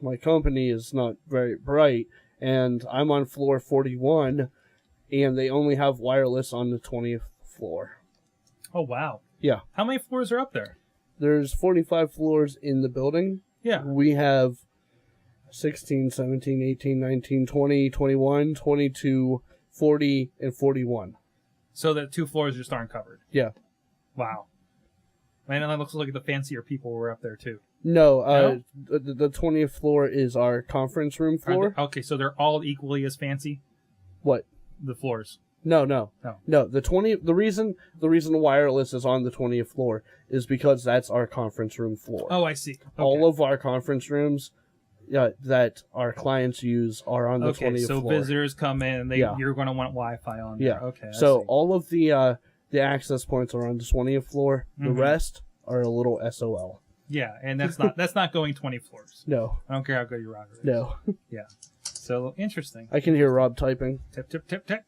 my company is not very bright, and I'm on floor 41, and they only have wireless on the 20th floor. Oh, wow. Yeah. How many floors are up there? There's 45 floors in the building. Yeah. We have 16, 17, 18, 19, 20, 21, 22, 40, and 41. So the 2 floors just aren't covered? Yeah. Wow. Man, and that looks like the fancier people were up there, too. No, the 20th floor is our conference room floor. Okay, so they're all equally as fancy? What? The floors? No. The reason wireless is on the 20th floor is because that's our conference room floor. Oh, I see. Okay. All of our conference rooms that our clients use are on the 20th floor. So visitors come in, and you're going to want Wi-Fi on there. Yeah. Okay. So all of the access points are on the 20th floor. The rest are a little SOL. Yeah, and that's not going 20 floors. No. I don't care how good your router is. No. Yeah. So interesting. I can hear Rob typing. Tip, tip, tip, tip.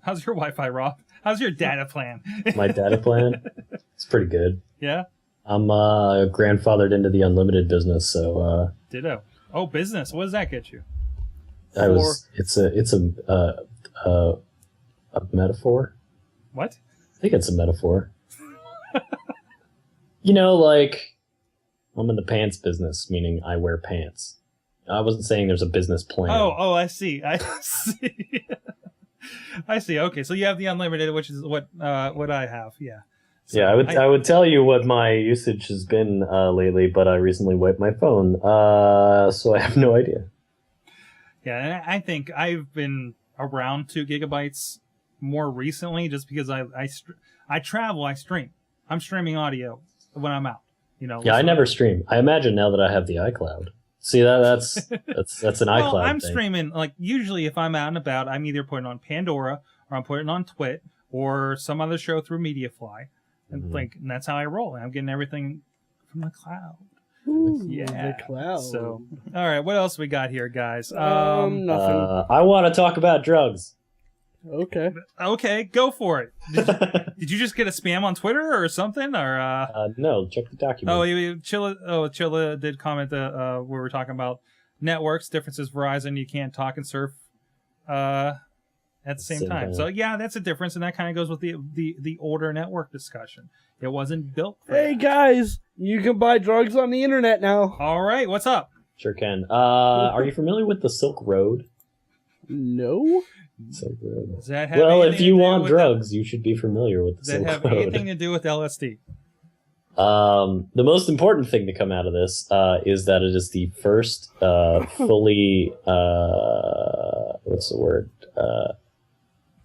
How's your Wi-Fi, Rob? How's your data plan? My data plan? It's pretty good. Yeah? I'm grandfathered into the unlimited business, so... Ditto. Oh, business. What does that get you? It's a metaphor. What? I think it's a metaphor. Like, I'm in the pants business, meaning I wear pants. I wasn't saying there's a business plan. Oh, I see. I see. I see. Okay, so you have the unlimited, which is what I have. Yeah. So yeah, I would tell you what my usage has been lately, but I recently wiped my phone, so I have no idea. Yeah, I think I've been around 2 gigabytes more recently, just because I travel, I stream. I'm streaming audio when I'm out. Yeah, I never stream. I imagine now that I have the iCloud. See, that's an iCloud I'm thing. streaming, like, usually if I'm out and about, I'm either putting on Pandora or I'm putting on Twit or some other show through MediaFly. And and that's how I roll. I'm getting everything from the cloud. Ooh, yeah, the cloud. So, all right, what else we got here, guys? Nothing. I want to talk about drugs. Okay, go for it. Did you just get a spam on Twitter or something? Or no, check the document. Chilla did comment where we're talking about networks differences. Verizon, you can't talk and surf at the same time. So yeah, that's a difference, and that kind of goes with the older network discussion. It wasn't built for Hey that. guys, you can buy drugs on the internet now. All right, what's up? Sure can. Are you familiar with the Silk Road? No. Silk Road. Does that have Well, anything if you to do want with drugs, you should be familiar with the Does that Silk have Road. anything to do with LSD? The most important thing to come out of this is that it is the first fully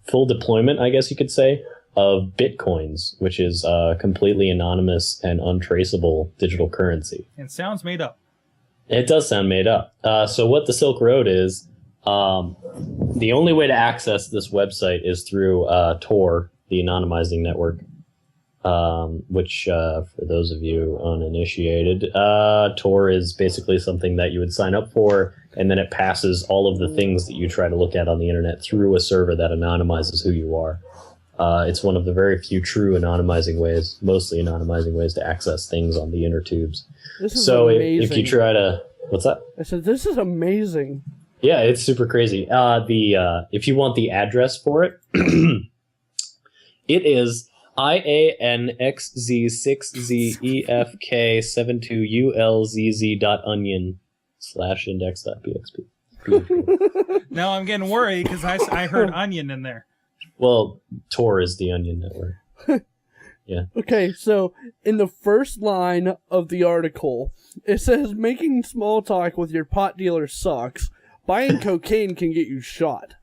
full deployment, I guess you could say, of Bitcoins, which is completely anonymous and untraceable digital currency. It sounds made up. It does sound made up. So what the Silk Road is, the only way to access this website is through Tor, the anonymizing network, which, for those of you uninitiated, Tor is basically something that you would sign up for, and then it passes all of the things that you try to look at on the internet through a server that anonymizes who you are. It's one of the very few true anonymizing ways, mostly anonymizing ways to access things on the inner tubes. This is so amazing. if you try to, what's that? I said, this is amazing. Yeah, it's super crazy. If you want the address for it, it is IANXZ6ZEFK72ULZZ.onion/index.pxp. Now I'm getting worried because I heard onion in there. Well, Tor is the onion network. Yeah. Okay, so in the first line of the article, it says, making small talk with your pot dealer sucks. Buying cocaine can get you shot.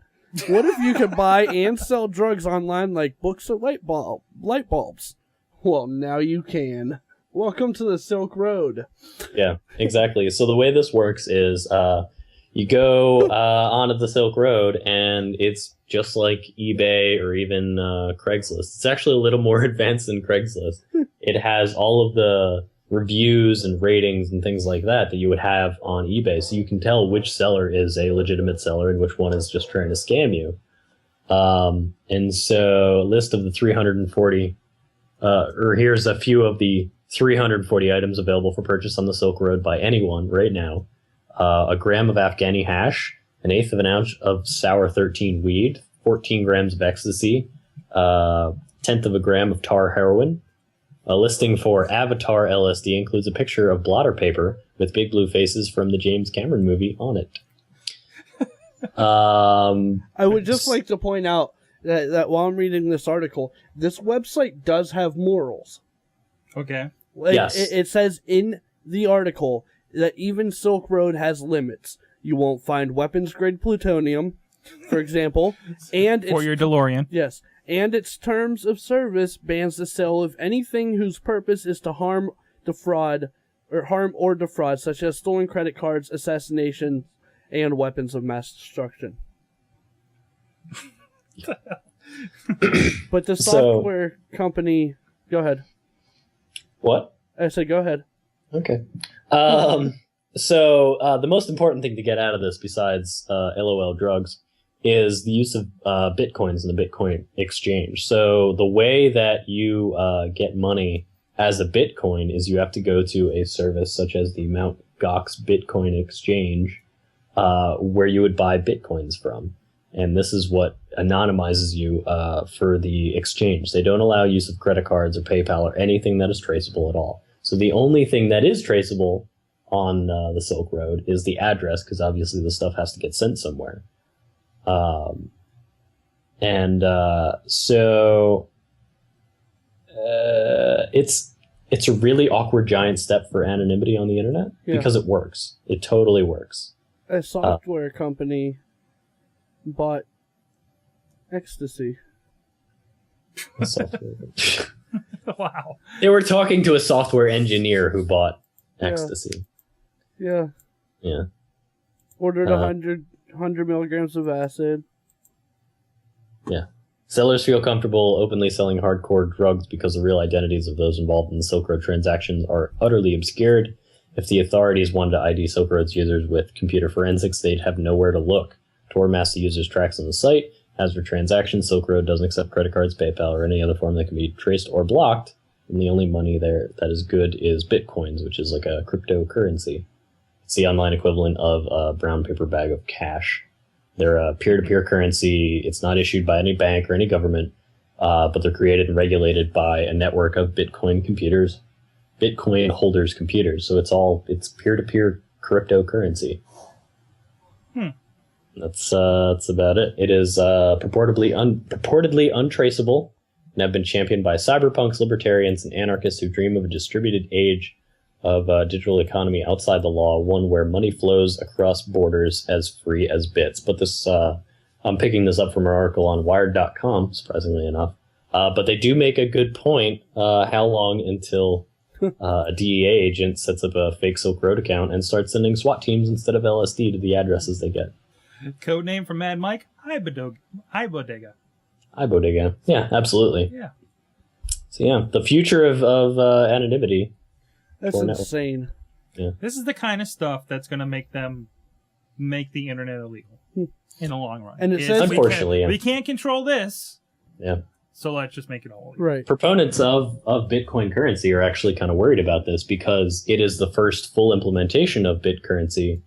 What if you could buy and sell drugs online like books or light bulbs? Well, now you can. Welcome to the Silk Road. Yeah, exactly. So the way this works is you go onto the Silk Road, and it's just like eBay or even Craigslist. It's actually a little more advanced than Craigslist. It has all of the reviews and ratings and things like that you would have on eBay, so you can tell which seller is a legitimate seller and which one is just trying to scam you. And so a list of the 340, or here's a few of the 340 items available for purchase on the Silk Road by anyone right now. A gram of Afghani hash, 1/8 of an ounce of sour 13 weed, 14 grams of ecstasy, 1/10 of a gram of tar heroin. A listing for Avatar LSD includes a picture of blotter paper with big blue faces from the James Cameron movie on it. I would just like to point out that while I'm reading this article, this website does have morals. Okay. Yes. It says in the article that even Silk Road has limits. You won't find weapons-grade plutonium, for example, and For your DeLorean. Yes, and its terms of service bans the sale of anything whose purpose is to harm or defraud, such as stolen credit cards, assassination, and weapons of mass destruction. But the software company... Go ahead. What? I said go ahead. Okay. So the most important thing to get out of this, besides LOL drugs, is the use of Bitcoins in the Bitcoin exchange. So the way that you get money as a Bitcoin is you have to go to a service such as the Mt. Gox Bitcoin exchange, where you would buy Bitcoins from. And this is what anonymizes you for the exchange. They don't allow use of credit cards or PayPal or anything that is traceable at all. So the only thing that is traceable on the Silk Road is the address, because obviously the stuff has to get sent somewhere. it's a really awkward giant step for anonymity on the internet because it works. It totally works. A software company bought ecstasy. Wow. They were talking to a software engineer who bought ecstasy. Yeah. Yeah. Ordered 100 milligrams of acid. Yeah. Sellers feel comfortable openly selling hardcore drugs because the real identities of those involved in the Silk Road transactions are utterly obscured. If the authorities wanted to ID Silk Road's users with computer forensics, they'd have nowhere to look. Tor masks the user's tracks on the site. As for transactions, Silk Road doesn't accept credit cards, PayPal, or any other form that can be traced or blocked. And the only money there that is good is Bitcoins, which is like a cryptocurrency. It's the online equivalent of a brown paper bag of cash. They're a peer-to-peer currency. It's not issued by any bank or any government, but they're created and regulated by a network of Bitcoin holders' computers. So it's peer-to-peer cryptocurrency. That's about it. It is purportedly untraceable and have been championed by cyberpunks, libertarians, and anarchists who dream of a distributed age of digital economy outside the law, one where money flows across borders as free as bits. But this, I'm picking this up from an article on Wired.com, surprisingly enough. But they do make a good point. How long until a DEA agent sets up a fake Silk Road account and starts sending SWAT teams instead of LSD to the addresses they get? Code name for Mad Mike? iBodega. iBodega. Yeah, absolutely. Yeah. So yeah, the future of anonymity. That's insane. Yeah. This is the kind of stuff that's going to make them make the internet illegal in the long run. And it says, unfortunately, we can't control this. Yeah. So let's just make it all illegal. Right. Proponents of Bitcoin currency are actually kind of worried about this because it is the first full implementation of BitCurrency,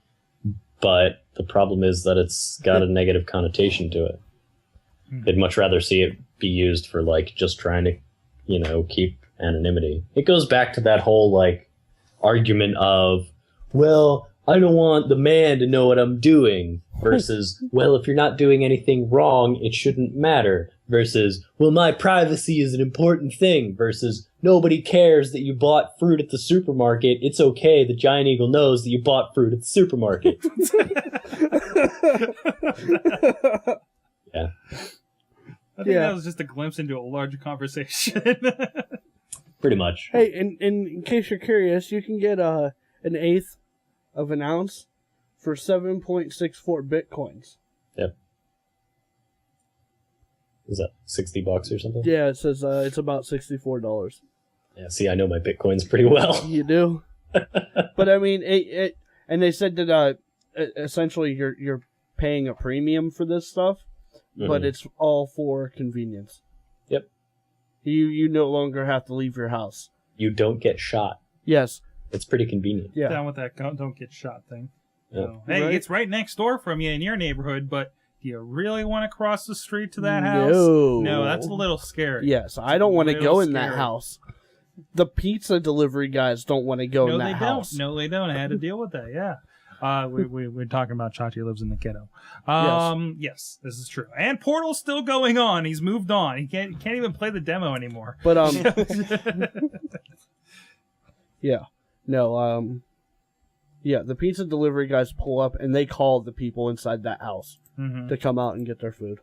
but the problem is that it's got a negative connotation to it. They'd much rather see it be used for like just trying to, keep anonymity. It goes back to that whole like argument of, well, I don't want the man to know what I'm doing versus, well, if you're not doing anything wrong, it shouldn't matter versus, well, my privacy is an important thing versus nobody cares that you bought fruit at the supermarket. It's okay. The giant eagle knows that you bought fruit at the supermarket. Yeah. I think that was just a glimpse into a larger conversation. Pretty much. Hey, in case you're curious, you can get an eighth of an ounce for 7.64 bitcoins. Yep. Is that $60 or something? Yeah, it says it's about $64. Yeah, see, I know my bitcoins pretty well. You do? But I mean, it and they said that essentially you're paying a premium for this stuff, but it's all for convenience. Yep. You no longer have to leave your house. You don't get shot. Yes. It's pretty convenient. Yeah. Down with that don't get shot thing. Yeah. So, hey, Right. it's right next door from you in your neighborhood, but do you really want to cross the street to that house? No, that's a little scary. Yes, I don't want to go in that scary. house. The pizza delivery guys don't want to go in that house. No, they don't. I had to deal with that, yeah. We're talking about Chachi lives in the ghetto. Yes, this is true. And Portal's still going on. He's moved on. He can't even play the demo anymore. But yeah. No, yeah, the pizza delivery guys pull up and they call the people inside that house to come out and get their food.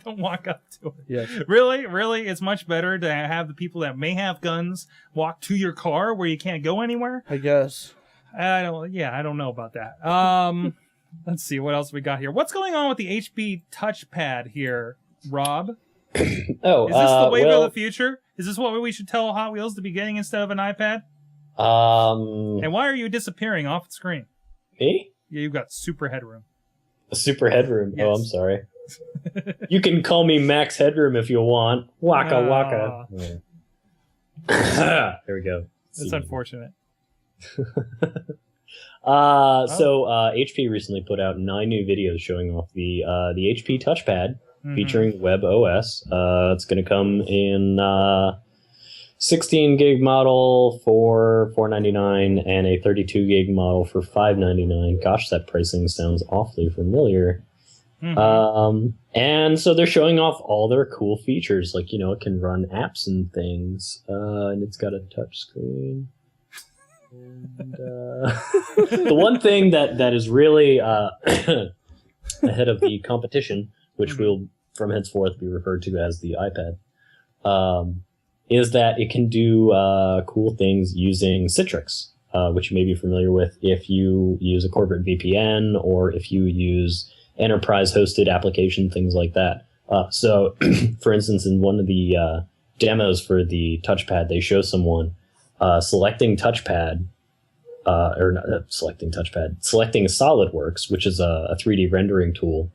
Don't walk up to it. Yes. Really, it's much better to have the people that may have guns walk to your car where you can't go anywhere. I guess. I don't know about that. Let's see what else we got here. What's going on with the HP touchpad here, Rob? Oh, is this the wave of the future? Is this what we should tell Hot Wheels to be getting instead of an iPad? And why are you disappearing off the screen? Me? Yeah, you've got super headroom. A super headroom. Yes. Oh, I'm sorry. You can call me Max Headroom if you want. Waka waka. There we go. That's unfortunate. So HP recently put out 9 new videos showing off the HP touchpad featuring WebOS. It's going to come in 16 gig model for $499 and a 32 gig model for $599. Gosh, that pricing sounds awfully familiar. And so they're showing off all their cool features, like, you know, it can run apps and things, and it's got a touch screen. And the one thing that is really ahead of the competition, which will from henceforth be referred to as the iPad, is that it can do cool things using Citrix, which you may be familiar with if you use a corporate VPN or if you use enterprise-hosted application, things like that. So, for instance, in one of the demos for the touchpad, they show someone selecting SolidWorks, which is a 3D rendering tool,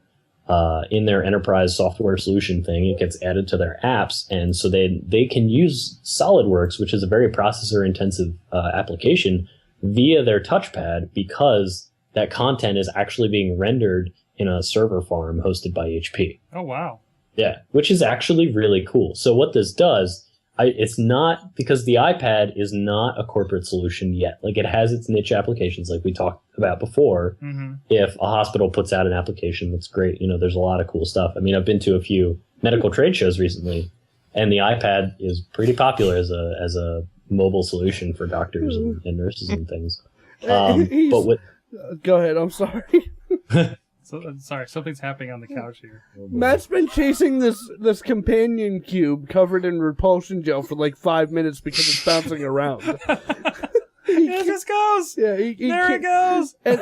in their enterprise software solution thing. It gets added to their apps, and so they can use SolidWorks, which is a very processor-intensive application, via their touchpad because that content is actually being rendered in a server farm hosted by HP. Oh, wow. Yeah, which is actually really cool. So what this does, it's not, because the iPad is not a corporate solution yet. Like, it has its niche applications like we talked about before. Mm-hmm. If a hospital puts out an application that's great, you know, there's a lot of cool stuff. I mean, I've been to a few medical trade shows recently, and the iPad is pretty popular as a mobile solution for doctors and nurses and things. But with... Go ahead, I'm sorry. Sorry, something's happening on the couch here. Matt's been chasing this companion cube covered in repulsion gel for like 5 minutes because it's bouncing around. It just goes. Yeah, there it goes. And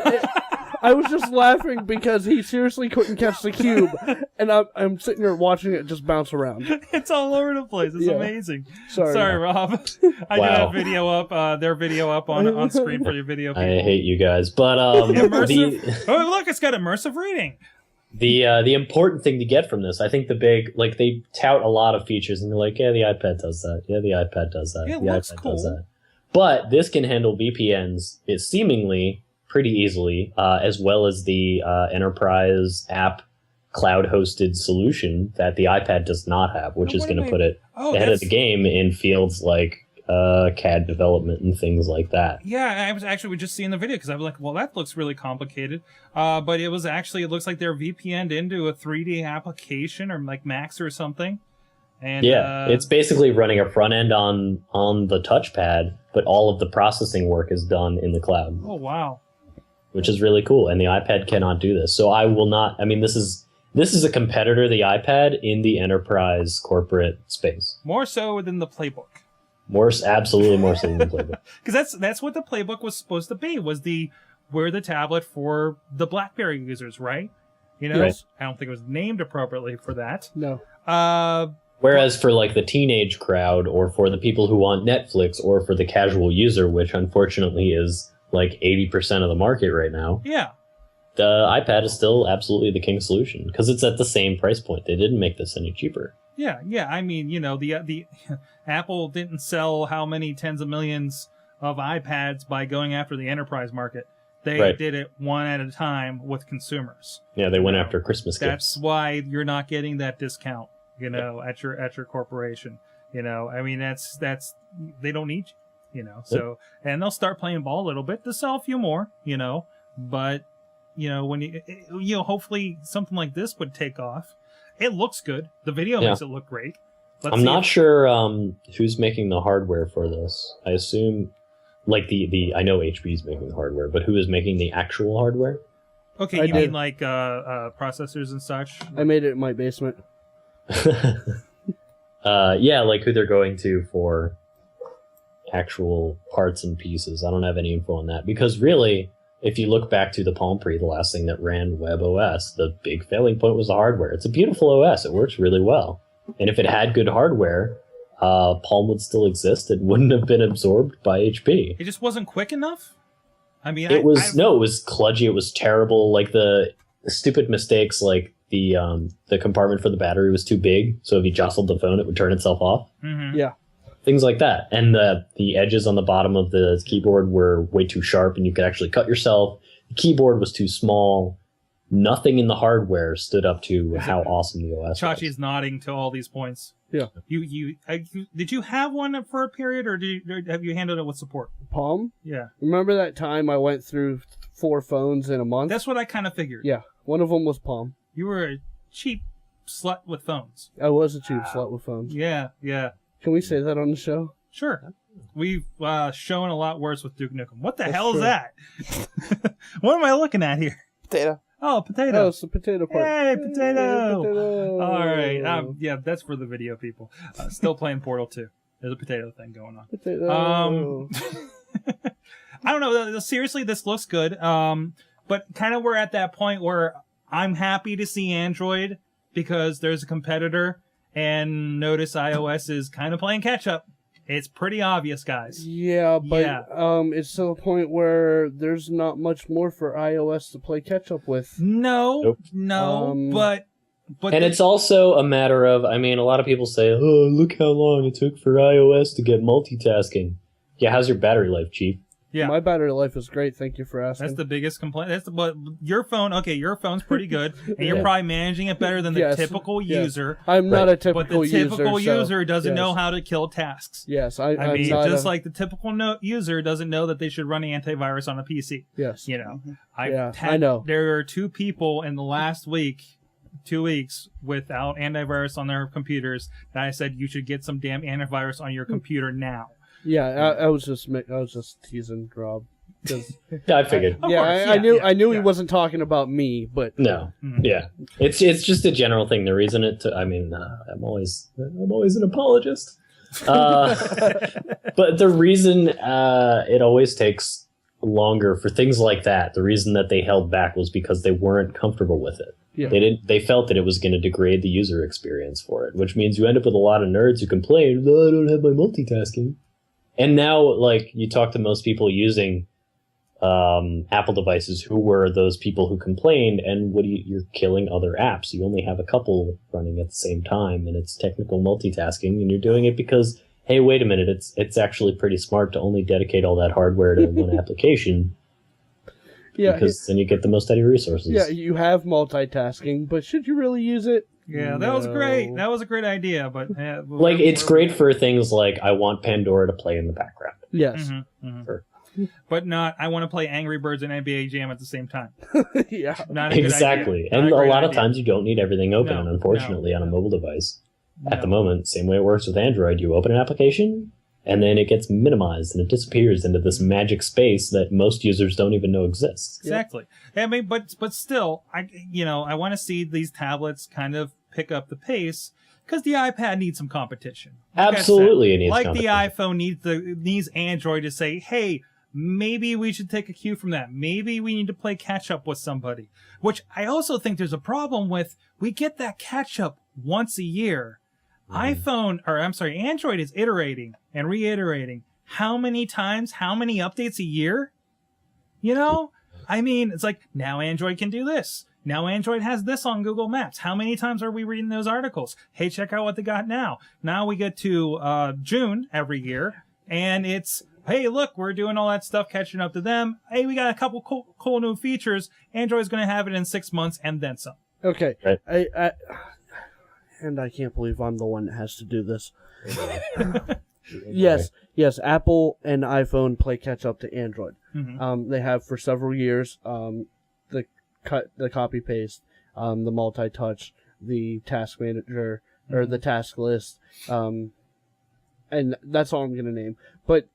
I was just laughing because he seriously couldn't catch the cube, and I'm sitting there watching it just bounce around. It's all over the place. It's amazing. Sorry, Rob. I do have video up. Their video up on screen for your video people. I hate you guys, but immersive. Oh, look, it's got immersive reading. The important thing to get from this, I think the big, like, they tout a lot of features, and they're like, yeah, the iPad does that. Yeah, the iPad does that. It the looks iPad cool. does that. But this can handle VPNs, seemingly pretty easily, as well as the enterprise app cloud-hosted solution that the iPad does not have, which is going to put it ahead of the game in fields like CAD development and things like that. Yeah, I was actually just seeing the video because I was like, well, that looks really complicated. But it looks like they're VPN'd into a 3D application or like Max or something. And, it's basically running a front end on the touchpad, but all of the processing work is done in the cloud. Oh, wow. Which is really cool, and the iPad cannot do this. So I will not. I mean, this is a competitor to the iPad in the enterprise corporate space. More so than the Playbook. Absolutely more so than the Playbook. Because that's what the Playbook was supposed to be. We're the tablet for the BlackBerry users, right? You know, Yes. I don't think it was named appropriately for that. No. Whereas for like the teenage crowd, or for the people who want Netflix, or for the casual user, which unfortunately is like 80% of the market right now. Yeah. The iPad is still absolutely the king solution because it's at the same price point. They didn't make this any cheaper. Yeah. I mean, you know, the Apple didn't sell how many tens of millions of iPads by going after the enterprise market. They did it one at a time with consumers. Yeah, they went after Christmas gifts. That's why you're not getting that discount, you know, at your corporation. You know, I mean, that's they don't need you know. So, and they'll start playing ball a little bit to sell a few more, you know. But, you know, when you know, hopefully something like this would take off. It looks good. The video makes it look great. I'm not sure who's making the hardware for this. I assume, like I know HP's making the hardware, but who is making the actual hardware? Okay, you mean like processors and such? I made it in my basement. Yeah, like who they're going to for actual parts and pieces. I don't have any info on that because really, if you look back to the Palm Pre, the last thing that ran WebOS, the big failing point was the hardware. It's a beautiful OS. It works really well. And if it had good hardware, Palm would still exist. It wouldn't have been absorbed by HP. It just wasn't quick enough? I mean, it was kludgy. It was terrible. Like the stupid mistakes, like the compartment for the battery was too big. So if you jostled the phone, it would turn itself off. Mm-hmm. Yeah. Things like that. And the edges on the bottom of the keyboard were way too sharp and you could actually cut yourself. The keyboard was too small. Nothing in the hardware stood up to how awesome the OS was. Chachi is nodding to all these points. Yeah. Did you have one for a period, or have you handled it with support? Palm? Yeah. Remember that time I went through 4 phones in a month? That's what I kind of figured. Yeah. One of them was Palm. You were a cheap slut with phones. I was a cheap slut with phones. Yeah. Can we say that on the show? Sure. We've shown a lot worse with Duke Nukem. What the hell is that? What am I looking at here? Potato. Oh, potato. Oh, it's the potato part. Hey, potato. Hey, potato. All right. Yeah, that's for the video people. Still playing Portal 2. There's a potato thing going on. Potato. I don't know. Seriously, this looks good. But kind of we're at that point where I'm happy to see Android because there's a competitor, and notice iOS is kind of playing catch up. It's pretty obvious, guys. Yeah, but it's to the point where there's not much more for iOS to play catch up with. No, but and it's also a matter of, I mean, a lot of people say, oh, look how long it took for iOS to get multitasking. Yeah, how's your battery life, Chief? Yeah, my battery life is great. Thank you for asking. That's the biggest complaint. That's what your phone. Okay, your phone's pretty good, and you're probably managing it better than the typical user. I'm not a typical user. But the typical user doesn't know how to kill tasks. Yes, I mean, just like the typical user doesn't know that they should run antivirus on a PC. Yes, you know. I know. There are 2 people in the last 2 weeks without antivirus on their computers that I said you should get some damn antivirus on your computer now. Yeah, I was just teasing Rob. I figured. I knew he wasn't talking about me, but no, it's just a general thing. The reason I'm always an apologist, but the reason it always takes longer for things like that, the reason that they held back was because they weren't comfortable with it. Yeah. They felt that it was going to degrade the user experience for it, which means you end up with a lot of nerds who complain, "Oh, I don't have my multitasking." And now, like, you talk to most people using Apple devices who were those people who complained, and you're killing other apps. You only have a couple running at the same time, and it's technical multitasking, and you're doing it because, hey, wait a minute, it's actually pretty smart to only dedicate all that hardware to one application. Yeah, because then you get the most out of your resources. Yeah, you have multitasking, but should you really use it? Yeah, that was great. That was a great idea, but it's great for things like I want Pandora to play in the background. Yes, but not I want to play Angry Birds and NBA Jam at the same time. Yeah, not a exactly. Good idea. And a lot of times you don't need everything open, and unfortunately, on a mobile device, at the moment, same way it works with Android, you open an application, and then it gets minimized and it disappears into this magic space that most users don't even know exists. Exactly. I mean, but still, I want to see these tablets kind of pick up the pace because the iPad needs some competition. Absolutely, it needs like competition. The iPhone needs Android to say, hey, maybe we should take a cue from that. Maybe we need to play catch up with somebody. Which I also think there's a problem with. We get that catch up once a year. Android is iterating and reiterating how many times, how many updates a year? You know? I mean, it's like, now Android can do this. Now Android has this on Google Maps. How many times are we reading those articles? Hey, check out what they got now. Now we get to June every year, and it's, hey, look, we're doing all that stuff, catching up to them. Hey, we got a couple cool new features. Android's going to have it in 6 months and then some. Okay. Right. And I can't believe I'm the one that has to do this. Yes, Apple and iPhone play catch up to Android. Mm-hmm. They have for several years. The copy paste, the multi-touch, the task manager, or the task list, and that's all I'm gonna name. But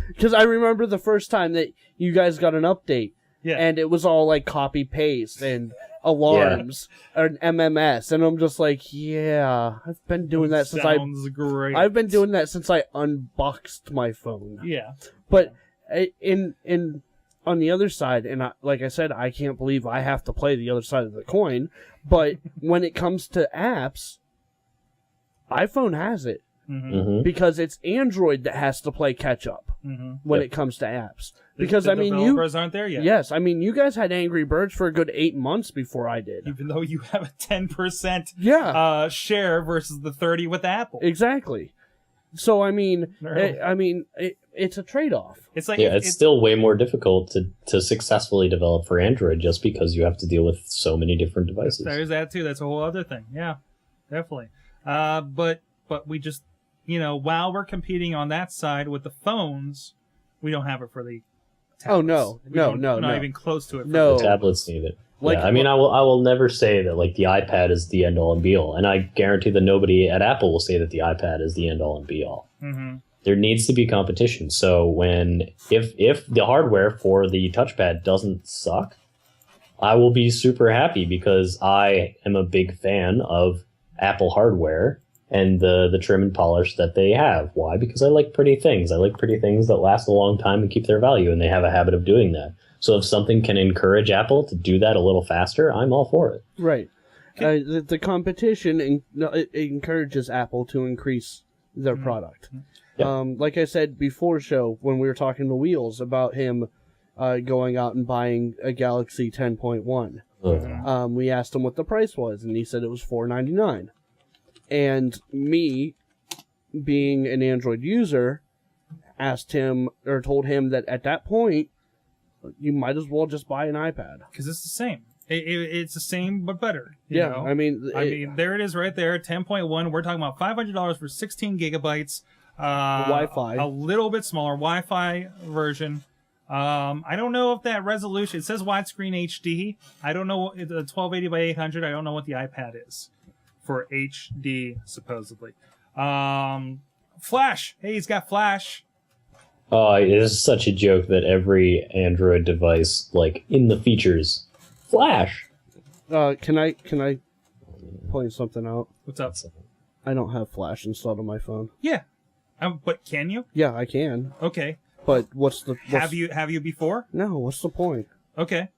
because I remember the first time that you guys got an update, and it was all like copy paste and alarms or MMS, and I'm just like, I've been doing that since great. I've been doing that since I unboxed my phone. Yeah, but in on the other side, and like I said, I can't believe I have to play the other side of the coin, but when it comes to apps, iPhone has it. Mm-hmm. Because it's Android that has to play catch up when it comes to apps. Because the developers aren't there yet. Yes, I mean, you guys had Angry Birds for a good 8 months before I did. Even though you have a 10% share versus the 30 with Apple. Exactly. So I mean, it's a trade-off. It's like it's still way more difficult to successfully develop for Android just because you have to deal with so many different devices. There's that too. That's a whole other thing. Yeah, definitely. But we just, while we're competing on that side with the phones, we don't have it for the tablets. Oh no, not even close to it. No, the tablets need it. Like, yeah, I mean, I will never say that like the iPad is the end all and be all, and I guarantee that nobody at Apple will say that the iPad is the end all and be all. Mm-hmm. There needs to be competition. So if the hardware for the touchpad doesn't suck, I will be super happy because I am a big fan of Apple hardware and the trim and polish that they have. Why? Because I like pretty things. I like pretty things that last a long time and keep their value, and they have a habit of doing that. So if something can encourage Apple to do that a little faster, I'm all for it. Right. The competition it encourages Apple to increase their product. Yeah. Like I said before show, when we were talking to Wheels about him going out and buying a Galaxy 10.1. We asked him what the price was, and he said it was $499. And me, being an Android user, asked him or told him that at that point, you might as well just buy an iPad because it's the same. It's the same but better. You know? I mean, there it is right there. 10.1. We're talking about $500 for 16 gigabytes. Wi-Fi, a little bit smaller Wi-Fi version. I don't know if that resolution. It says widescreen HD. I don't know the 1280 by 800. I don't know what the iPad is for HD supposedly. Flash. Hey, he's got Flash. Oh, it is such a joke that every Android device, like in the features, Flash. Can I point something out? What's up? I don't have Flash installed on my phone. Yeah, but can you? Yeah, I can. Okay. But have you before? No. What's the point? Okay.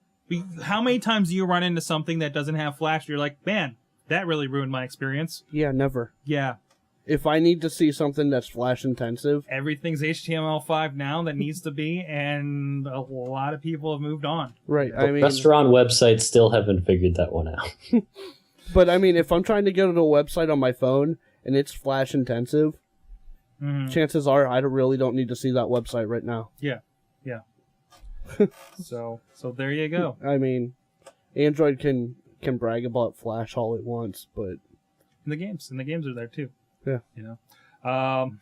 How many times do you run into something that doesn't have Flash? You're like, man, that really ruined my experience. Yeah, never. Yeah. If I need to see something that's Flash intensive, everything's HTML5 now that needs to be, and a lot of people have moved on. Right. I mean, restaurant websites still haven't figured that one out. But I mean, if I'm trying to go to a website on my phone and it's Flash intensive, chances are I really don't need to see that website right now. Yeah. So there you go. I mean, Android can brag about Flash all it wants, but the games are there too. Yeah. You know,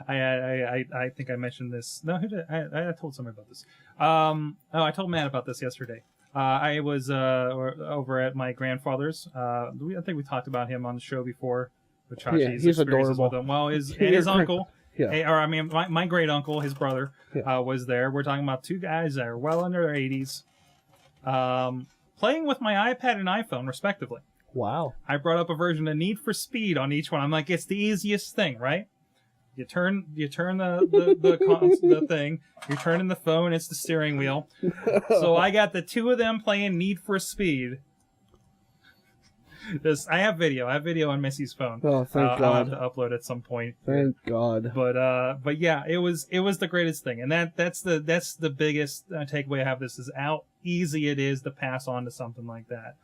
I think I mentioned this. No, who did I told somebody about this. I told Matt about this yesterday. I was over at my grandfather's. I think we talked about him on the show before. With Chachi's yeah, he's adorable. With him. Well, his uncle, yeah. My great uncle, his brother, was there. We're talking about two guys that are well under their 80s, playing with my iPad and iPhone, respectively. Wow. I brought up a version of Need for Speed on each one. I'm like, it's the easiest thing, right? You turn the thing. You're turning the phone. It's the steering wheel. So I got the two of them playing Need for Speed. I have video on Missy's phone. Oh, thank God! I'll have to upload at some point. Thank God. But yeah, it was the greatest thing, and that's the biggest takeaway I have. This is how easy it is to pass on to something like that.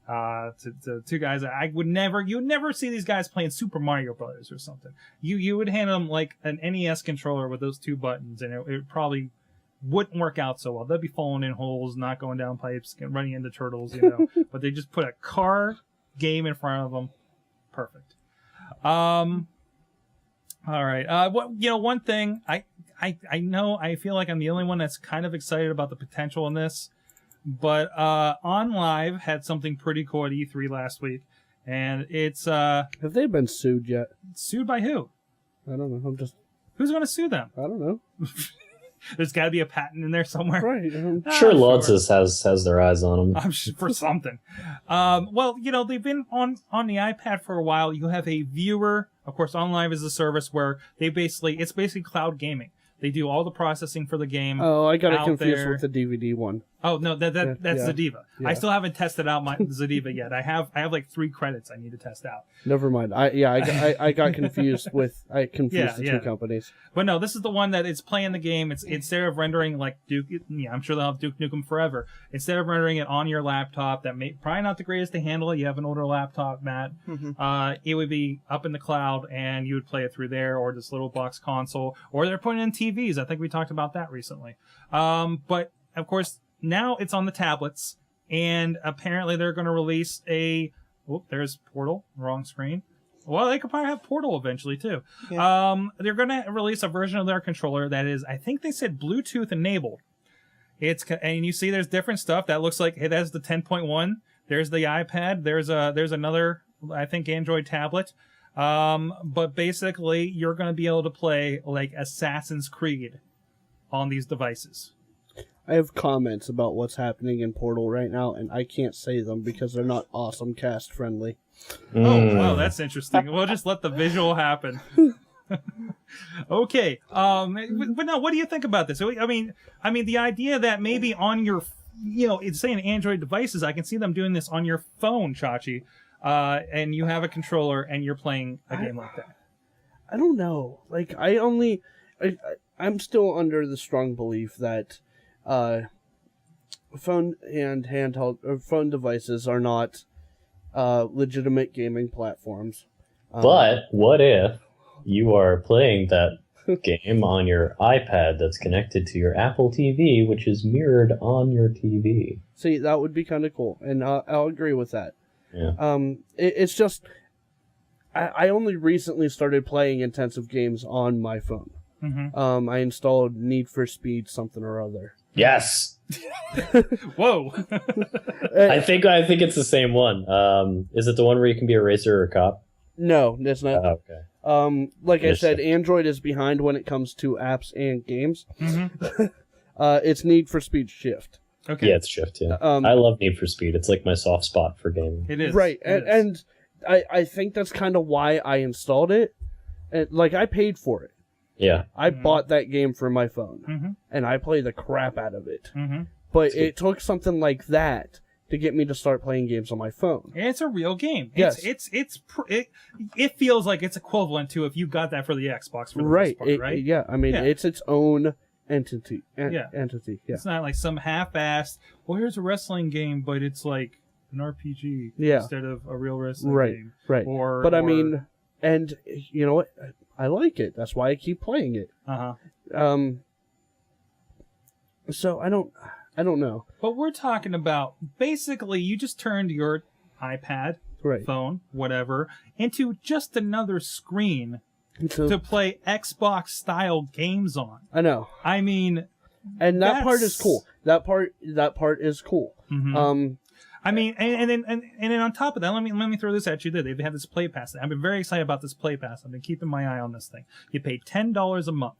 To two guys, you would never see these guys playing Super Mario Brothers or something. You would hand them like an NES controller with those two buttons, and it probably wouldn't work out so well. They'd be falling in holes, not going down pipes, running into turtles, But they just put a car game in front of them. Perfect. All right. One thing I know, I feel like I'm the only one that's kind of excited about the potential in this, but On Live had something pretty cool at E3 last week, and it's have they been sued yet? Sued by who? I don't know. Who's going to sue them? I don't know. There's got to be a patent in there somewhere. Right. Sure, Lotus has their eyes on them. I'm sure for something. Well, they've been on the iPad for a while. You have a viewer. Of course, On Live is a service where it's basically cloud gaming. They do all the processing for the game. Oh, I got it confused with the DVD one. Oh no, that's Zediva. Yeah. I still haven't tested out my Zediva yet. I have like 3 credits I need to test out. Never mind. I got confused with the two companies. But no, this is the one that is playing the game. It's instead of rendering like Duke. Yeah, I'm sure they'll have Duke Nukem Forever. Instead of rendering it on your laptop, probably not the greatest to handle it. You have an older laptop, Matt. Mm-hmm. It would be up in the cloud, and you would play it through there or this little box console, or they're putting in TVs. I think we talked about that recently. But of course, now it's on the tablets, and apparently they're going to release there's Portal, wrong screen. Well, they could probably have Portal eventually too. Yeah. They're going to release a version of their controller that is, I think they said Bluetooth enabled. And you see there's different stuff that looks like it has the 10.1. There's the iPad. There's another, I think, Android tablet. But basically, you're going to be able to play like Assassin's Creed on these devices. I have comments about what's happening in Portal right now, and I can't say them because they're not AwesomeCast friendly. Oh, wow, that's interesting. We'll just let the visual happen. Okay. But now, what do you think about this? I mean, the idea that maybe on your, it's saying Android devices, I can see them doing this on your phone, Chachi, and you have a controller and you're playing a game like that. I don't know. Like, I'm still under the strong belief that phone and handheld or phone devices are not legitimate gaming platforms. But what if you are playing that game on your iPad that's connected to your Apple TV, which is mirrored on your TV? See, that would be kind of cool, and I'll agree with that. Yeah. It's just I only recently started playing intensive games on my phone. Mm-hmm. I installed Need for Speed something or other. Yes. Whoa. I think it's the same one. Is it the one where you can be a racer or a cop? No, it's not. Oh, okay. Like I said, Android is behind when it comes to apps and games. Mm-hmm. It's Need for Speed Shift. Okay. Yeah, it's Shift. Yeah. I love Need for Speed. It's like my soft spot for gaming. It is. Right, and I think that's kind of why I installed it. And, like, I paid for it. Yeah. I bought that game for my phone, Mm-hmm. and I play the crap out of it. Mm-hmm. But it took something like that to get me to start playing games on my phone. It's a real game. Yes. It feels like it's equivalent to if you got that for the Xbox for the Right. most part, right? Yeah, I mean, it's its own entity. Yeah. Entity. Yeah. It's not like some half-assed, well, here's a wrestling game, but it's like an RPG instead of a real wrestling game. Right. But I mean, and you know what? I like it. That's why I keep playing it. Uh-huh. So I don't know. But we're talking about, basically, you just turned your iPad, phone, whatever, into just another screen to play Xbox-style games on. I know. I mean... And that part is cool. That part is cool. Mm-hmm. I mean, and then on top of that, let me throw this at you. They've had this Play Pass. I've been very excited about this Play Pass. I've been keeping my eye on this thing. You pay $10 a month.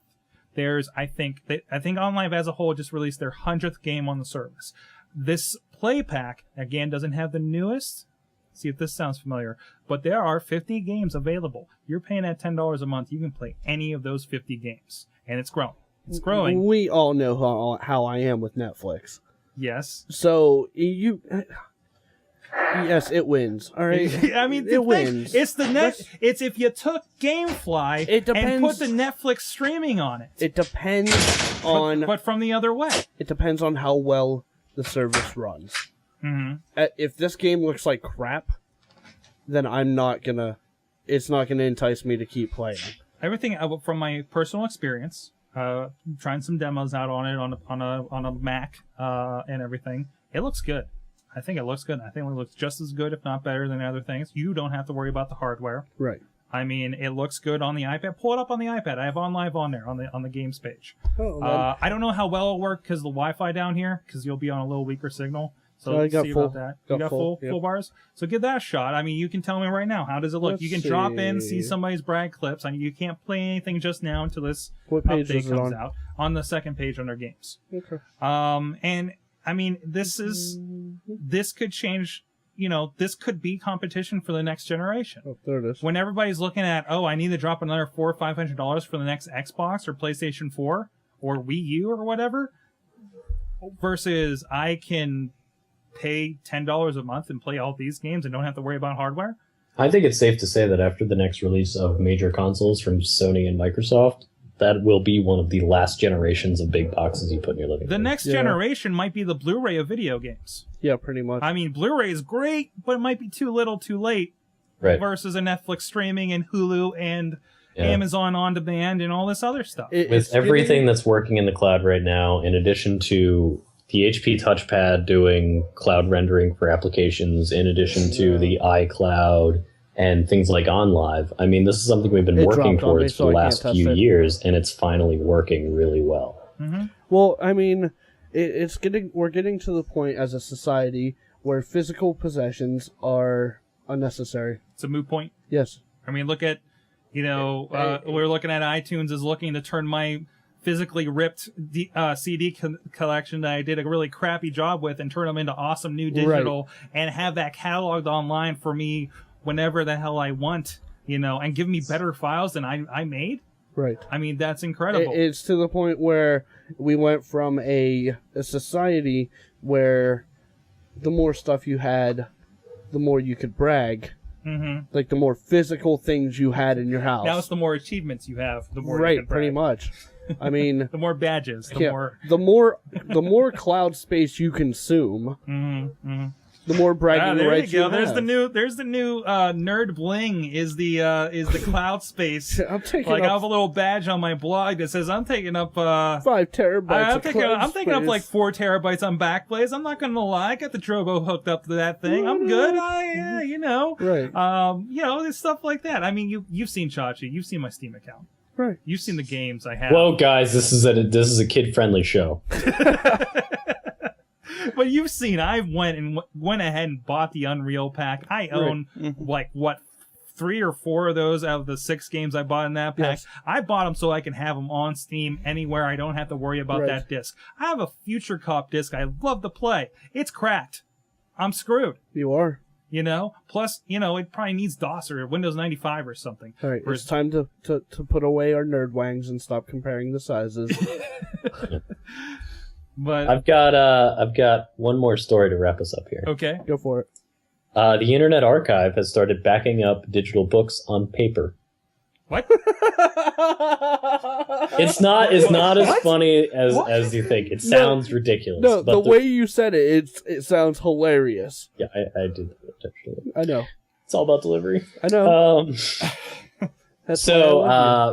There's, I think OnLive as a whole just released their 100th game on the service. This Play Pack, again, doesn't have the newest. See if this sounds familiar. But there are 50 games available. You're paying at $10 a month. You can play any of those 50 games. And it's growing. It's growing. We all know how I am with Netflix. Yes. So yes, it wins. All right. I mean, it wins. It's It's if you took GameFly and put the Netflix streaming on it. It depends on. But from the other way. It depends on how well the service runs. Mm-hmm. If this game looks like crap, then it's not gonna entice me to keep playing. Everything from my personal experience. Trying some demos out on it on a Mac and everything. It looks good. I think it looks good. I think it looks just as good, if not better, than other things. You don't have to worry about the hardware. Right. I mean, it looks good on the iPad. Pull it up on the iPad. I have OnLive on there on the games page. I don't know how well it'll work because the Wi-Fi down here, because you'll be on a little weaker signal. So let's see about that. You got full bars? So give that a shot. I mean, you can tell me right now, how does it look? You can drop in, see somebody's brag clips. I mean, you can't play anything just now until this update comes out. On the second page under games. Okay. And I mean, this could change, this could be competition for the next generation. Oh, there it is. When everybody's looking at, I need to drop another $400 or $500 for the next Xbox or PlayStation 4 or Wii U or whatever, versus I can pay $10 a month and play all these games and don't have to worry about hardware. I think it's safe to say that after the next release of major consoles from Sony and Microsoft, that will be one of the last generations of big boxes you put in your living room. The next generation might be the Blu-ray of video games. Yeah, pretty much. I mean, Blu-ray is great, but it might be too little too late versus a Netflix streaming and Hulu and Amazon On Demand and all this other stuff. With everything that's working in the cloud right now, in addition to the HP touchpad doing cloud rendering for applications, in addition to the iCloud and things like OnLive. I mean, this is something we've been working towards for the last few years, and it's finally working really well. Mm-hmm. Well, I mean, we're getting to the point as a society where physical possessions are unnecessary. It's a moot point. Yes. I mean, look at, we're looking at iTunes is looking to turn my physically ripped CD collection that I did a really crappy job with and turn them into awesome new digital and have that cataloged online for me whenever the hell I want, and give me better files than I made. Right. I mean, that's incredible. It's to the point where we went from a society where the more stuff you had, the more you could brag. Mm-hmm. Like the more physical things you had in your house. Now it's the more achievements you have, the more you can brag. Pretty much. I mean, the more badges, the more cloud space you consume, the more bragging rights you have. There's the new nerd bling is the cloud space. I'm taking I have a little badge on my blog that says I'm taking up 5 terabytes. I'm taking up like 4 terabytes on Backblaze. I'm not gonna lie, I got the Drobo hooked up to that thing. I'm good. Right. There's stuff like that. I mean, you've seen Chachi, you've seen my Steam account. Right. You've seen the games I have. Whoa, guys, this is a kid-friendly show. But you've seen, I went ahead and bought the Unreal pack. I own, 3 or 4 of those out of the 6 games I bought in that pack. Yes. I bought them so I can have them on Steam anywhere. I don't have to worry about that disc. I have a Future Cop disc I love to play. It's cracked. I'm screwed. You are. Plus, it probably needs DOS or Windows 95 or something. All right, it's time to put away our nerd wangs and stop comparing the sizes. But I've got one more story to wrap us up here. Okay, go for it. The Internet Archive has started backing up digital books on paper. What? It's not as funny as you think. It sounds ridiculous. No, but the way you said it sounds hilarious. Yeah, I did actually. I know. It's all about delivery. I know.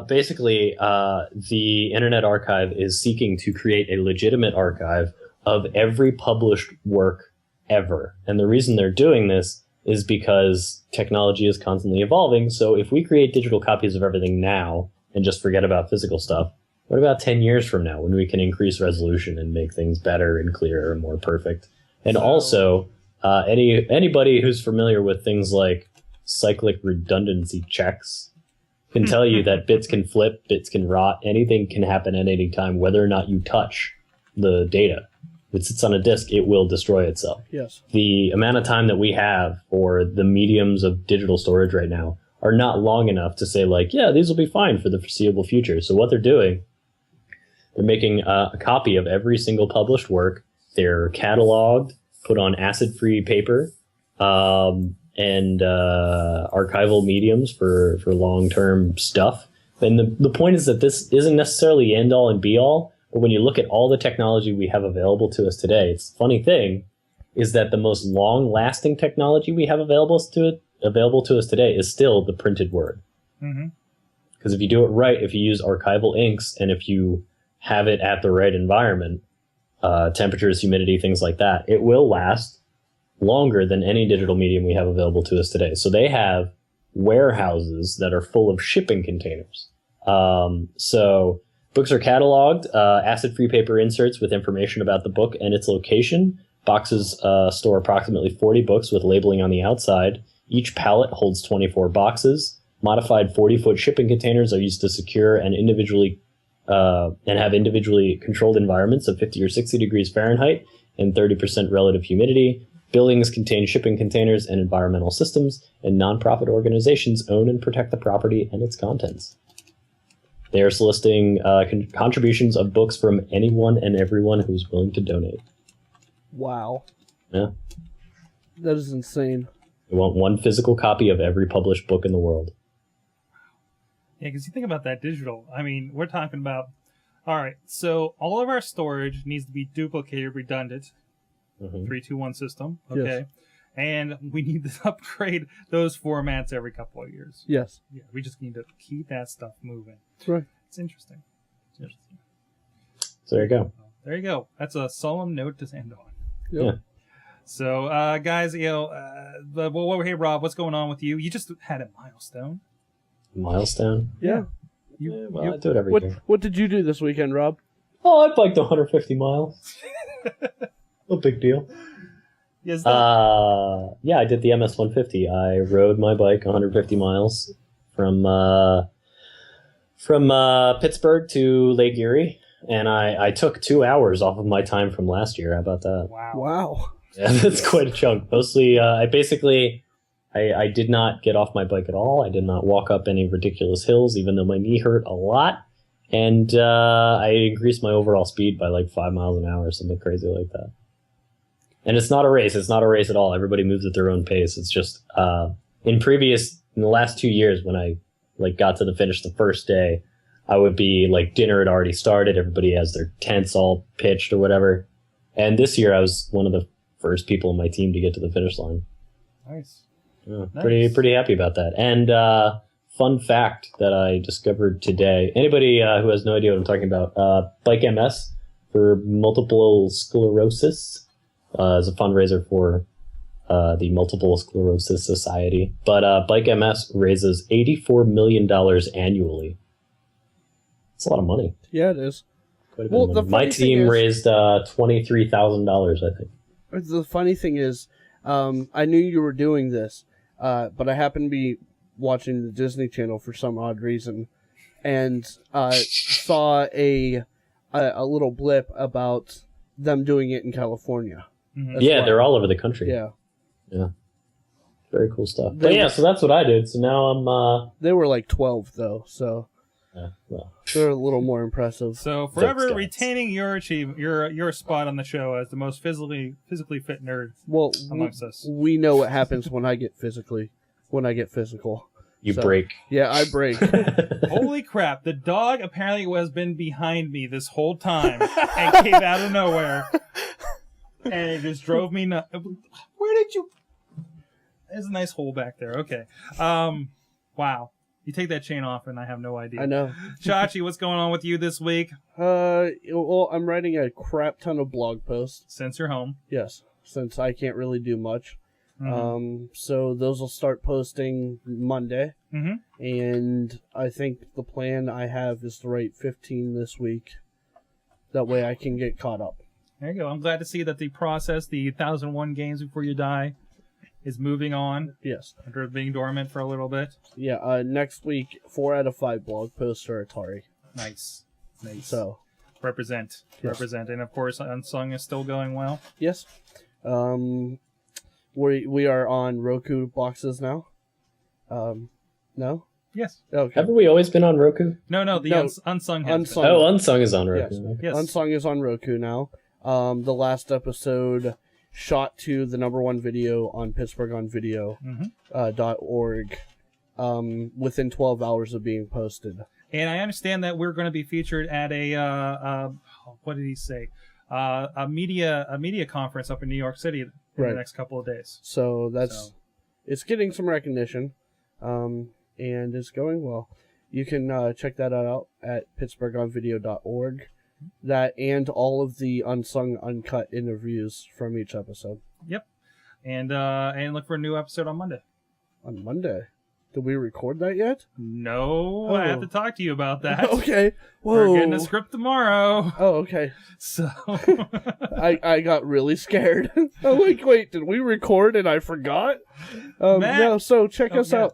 Basically, the Internet Archive is seeking to create a legitimate archive of every published work ever. And the reason they're doing this is because technology is constantly evolving. So if we create digital copies of everything now and just forget about physical stuff, what about 10 years from now when we can increase resolution and make things better and clearer and more perfect? And also, anybody who's familiar with things like cyclic redundancy checks can tell you that bits can flip, bits can rot, anything can happen at any time, whether or not you touch the data. If it sits on a disk, it will destroy itself. Yes. The amount of time that we have for the mediums of digital storage right now are not long enough to say, these will be fine for the foreseeable future. So what they're doing, they're making a copy of every single published work. They're cataloged, put on acid-free paper, and archival mediums for long-term stuff. And the point is that this isn't necessarily the end-all and be-all. But when you look at all the technology we have available to us today, it's the funny thing is that the most long-lasting technology we have available to us today is still the printed word. Because if you do it right, if you use archival inks, and if you have it at the right environment, temperatures, humidity, things like that, it will last longer than any digital medium we have available to us today. So they have warehouses that are full of shipping containers. So books are cataloged, acid-free paper inserts with information about the book and its location. Boxes store approximately 40 books with labeling on the outside. Each pallet holds 24 boxes. Modified 40-foot shipping containers are used to secure and have individually controlled environments of 50 or 60 degrees Fahrenheit and 30% relative humidity. Buildings contain shipping containers and environmental systems, and nonprofit organizations own and protect the property and its contents. They are soliciting contributions of books from anyone and everyone who's willing to donate. Wow. Yeah. That is insane. They want one physical copy of every published book in the world. Yeah, because you think about that digital. I mean, we're talking about, all right, so all of our storage needs to be duplicated, redundant, 3-2-1 system, okay? Yes. And we need to upgrade those formats every couple of years. Yes. Yeah, we just need to keep that stuff moving. That's right. It's interesting. So there you go. There you go. That's a solemn note to end on. Yep. Yeah. So, guys, hey, Rob, what's going on with you? You just had a milestone. Milestone? Yeah. I do it every year. What did you do this weekend, Rob? Oh, I biked 150 miles. No big deal. Yes. Yeah, I did the MS 150. I rode my bike 150 miles from Pittsburgh to Lake Erie, and I took 2 hours off of my time from last year. How about that? Wow. Yeah, that's quite a chunk. Mostly, I did not get off my bike at all. I did not walk up any ridiculous hills, even though my knee hurt a lot. And I increased my overall speed by like 5 miles an hour, something crazy like that. And it's not a race. It's not a race at all. Everybody moves at their own pace. It's just in the last 2 years, when I like got to the finish the first day, I would be like dinner had already started. Everybody has their tents all pitched or whatever. And this year, I was one of the first people on my team to get to the finish line. Nice. Yeah, Nice. pretty happy about that. And fun fact that I discovered today: anybody who has no idea what I'm talking about, Bike MS for multiple sclerosis is a fundraiser for the Multiple Sclerosis Society. But Bike MS raises $84 million annually. It's a lot of money. Yeah, it is. Quite a bit of money. My team raised $23,000, I think. The funny thing is, I knew you were doing this, but I happened to be watching the Disney Channel for some odd reason, and saw a little blip about them doing it in California. Mm-hmm. Yeah, they're all over the country. Yeah. Very cool stuff. But yeah, so that's what I did. So now I'm... They were like 12, though, so well, they're a little more impressive. So forever Stats. retaining your your spot on the show as the most physically fit nerd Well, amongst us. we know what happens when I get physical. you So- break. Yeah, I break. Holy crap! The dog apparently has been behind me this whole time and came out of nowhere, and it just drove me nuts. Where did you? There's a nice hole back there. Okay. Wow. You take that chain off, and I have no idea. I know. Chachi, what's going on with you this week? Well, I'm writing a crap ton of blog posts. Since you're home. Yes, since I can't really do much. Mm-hmm. So those will start posting Monday. Mm-hmm. And I think the plan I have is to write 15 this week. That way I can get caught up. There you go. I'm glad to see that the process, the 1001 games before you die, is moving on Yes. after being dormant for a little bit. Yeah, next week, 4 out of 5 blog posts are Atari. Nice. So, Represent. And of course, Unsung is still going well. yes. We are on Roku boxes now. No? Yes. Okay. Haven't we always been on Roku? No, No. Unsung has Unsung. been. Oh, Unsung is on Roku. Yes. Yes. Unsung is on Roku now. The last episode shot to the #1 video on PittsburghOnVideo.org within 12 hours of being posted. And I understand that we're going to be featured at a what did he say? A media conference up in New York City in Right. the next couple of days. So it's getting some recognition, and it's going well. You can check that out at PittsburghOnVideo.org. That and all of the unsung, uncut interviews from each episode. Yep. And look for a new episode on Monday. On Monday. Did we record that yet? No, I have to talk to you about that. Okay. Whoa. We're getting a script tomorrow. Oh, okay. So I got really scared. Oh, wait, did we record and I forgot? Matt? No, so check us yeah.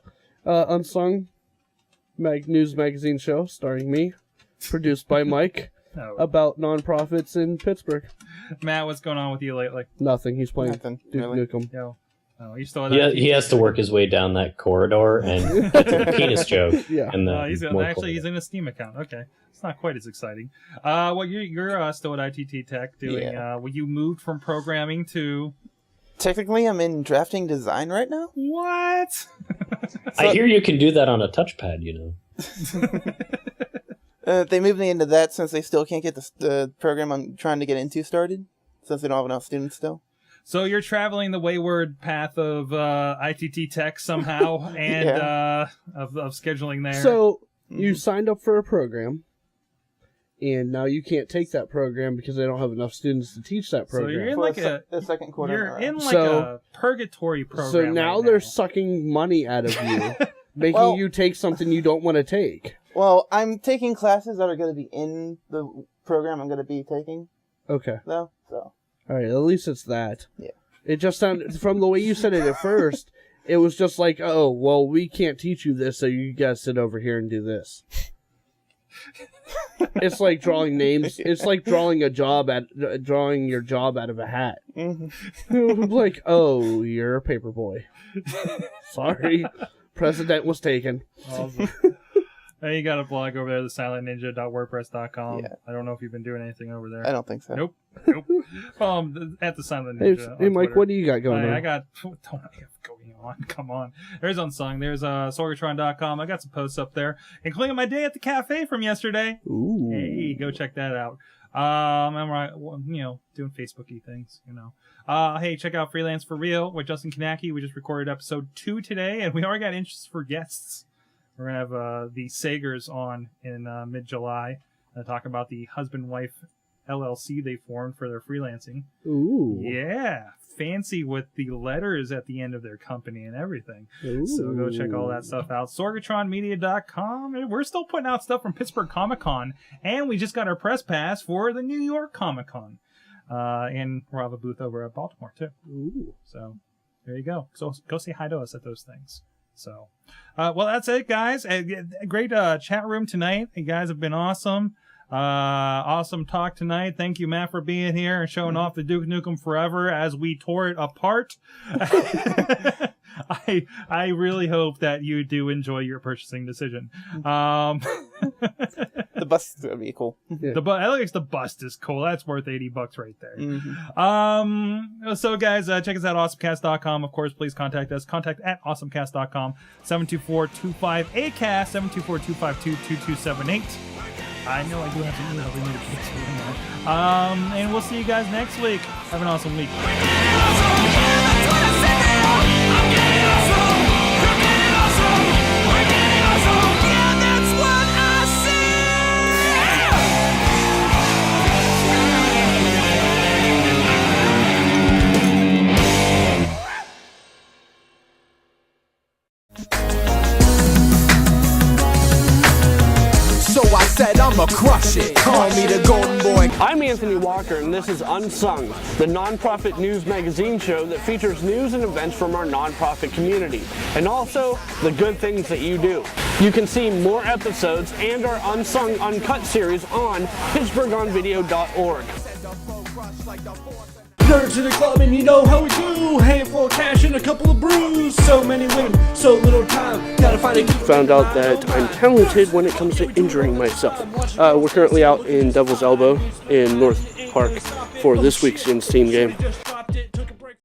out. Unsung News Magazine show starring me, produced by Mike, no. about nonprofits in Pittsburgh. Matt, what's going on with you lately? Nothing. He's playing Nothing, Duke really. Nukem. Yo. Oh, you still He has to work his way down that corridor and get to the penis joke. Yeah. And he's more he's in a Steam account. Okay, it's not quite as exciting. Well, you're still at ITT Tech doing. Yeah. Well, you moved from programming to Technically, I'm in drafting design right now. what? I hear you can do that on a touchpad, you know. They moved me into that since they still can't get the program I'm trying to get into started, since they don't have enough students still. So you're traveling the wayward path of ITT Tech somehow, and of scheduling there. So you signed up for a program, and now you can't take that program because they don't have enough students to teach that So program. you're in For like the second quarter. you're in like So- a purgatory program. So now right they're sucking money out of you, making you take something you don't want to take. Well, I'm taking classes that are going to be in the program I'm going to be taking, Okay. though. So All right, at least it's that. Yeah. It just sounded, from the way you said it at first, it was just like, oh, well, we can't teach you this, so you guys sit over here and do this. It's like drawing names. It's like drawing your job out of a hat. Mm-hmm. Like, oh, you're a paper boy. Sorry, precedent was taken. Awesome. Hey, you got a blog over there, thesilentninja.wordpress.com. Yeah. I don't know if you've been doing anything over there. I don't think so. Nope. At the Silent Ninja. Hey Mike, what do you got going on? I got. Don't I have going on? Come on. There's Unsung. There's Sorgatron.com. I got some posts up there, including my day at the cafe from yesterday. Ooh. Hey, go check that out. I'm doing Facebooky things, Hey, check out Freelance for Real with Justin Kanaki. We just recorded episode 2 today, and we already got interests for guests. We're going to have the Sagers on in mid-July to talk about the husband-wife LLC they formed for their freelancing. Ooh. Yeah. Fancy with the letters at the end of their company and everything. Ooh. So go check all that stuff out. Sorgatronmedia.com. And we're still putting out stuff from Pittsburgh Comic-Con. And we just got our press pass for the New York Comic-Con. And we'll have a booth over at Baltimore, too. Ooh. So there you go. So go say hi to us at those things. So, well, that's it, guys. Great chat room tonight. You guys have been awesome. Awesome talk tonight. Thank you, Matt, for being here and showing off the Duke Nukem Forever as we tore it apart. I really hope that you do enjoy your purchasing decision. The bust is gonna be cool. Yeah. At least the bust is cool. That's worth $80 right there. Mm-hmm. So guys, check us out, awesomecast.com. Of course, please contact us. Contact at awesomecast.com. 724-25-ACAST, 724-252-2278. I know I do have some emails we need to get to in there. And we'll see you guys next week. Have an awesome week. So I said I'ma crush it. Call me the golden boy. I'm Anthony Walker, and this is Unsung, the nonprofit news magazine show that features news and events from our nonprofit community, and also the good things that you do. You can see more episodes and our Unsung Uncut series on PittsburghOnVideo.org. Nerds in the club and you know how we do. Handful of cash and a couple of brews. So many women, so little time. Gotta find a... Found out that I'm talented when it comes to injuring myself. We're currently out in Devil's Elbow in North Park for this week's In Steam game.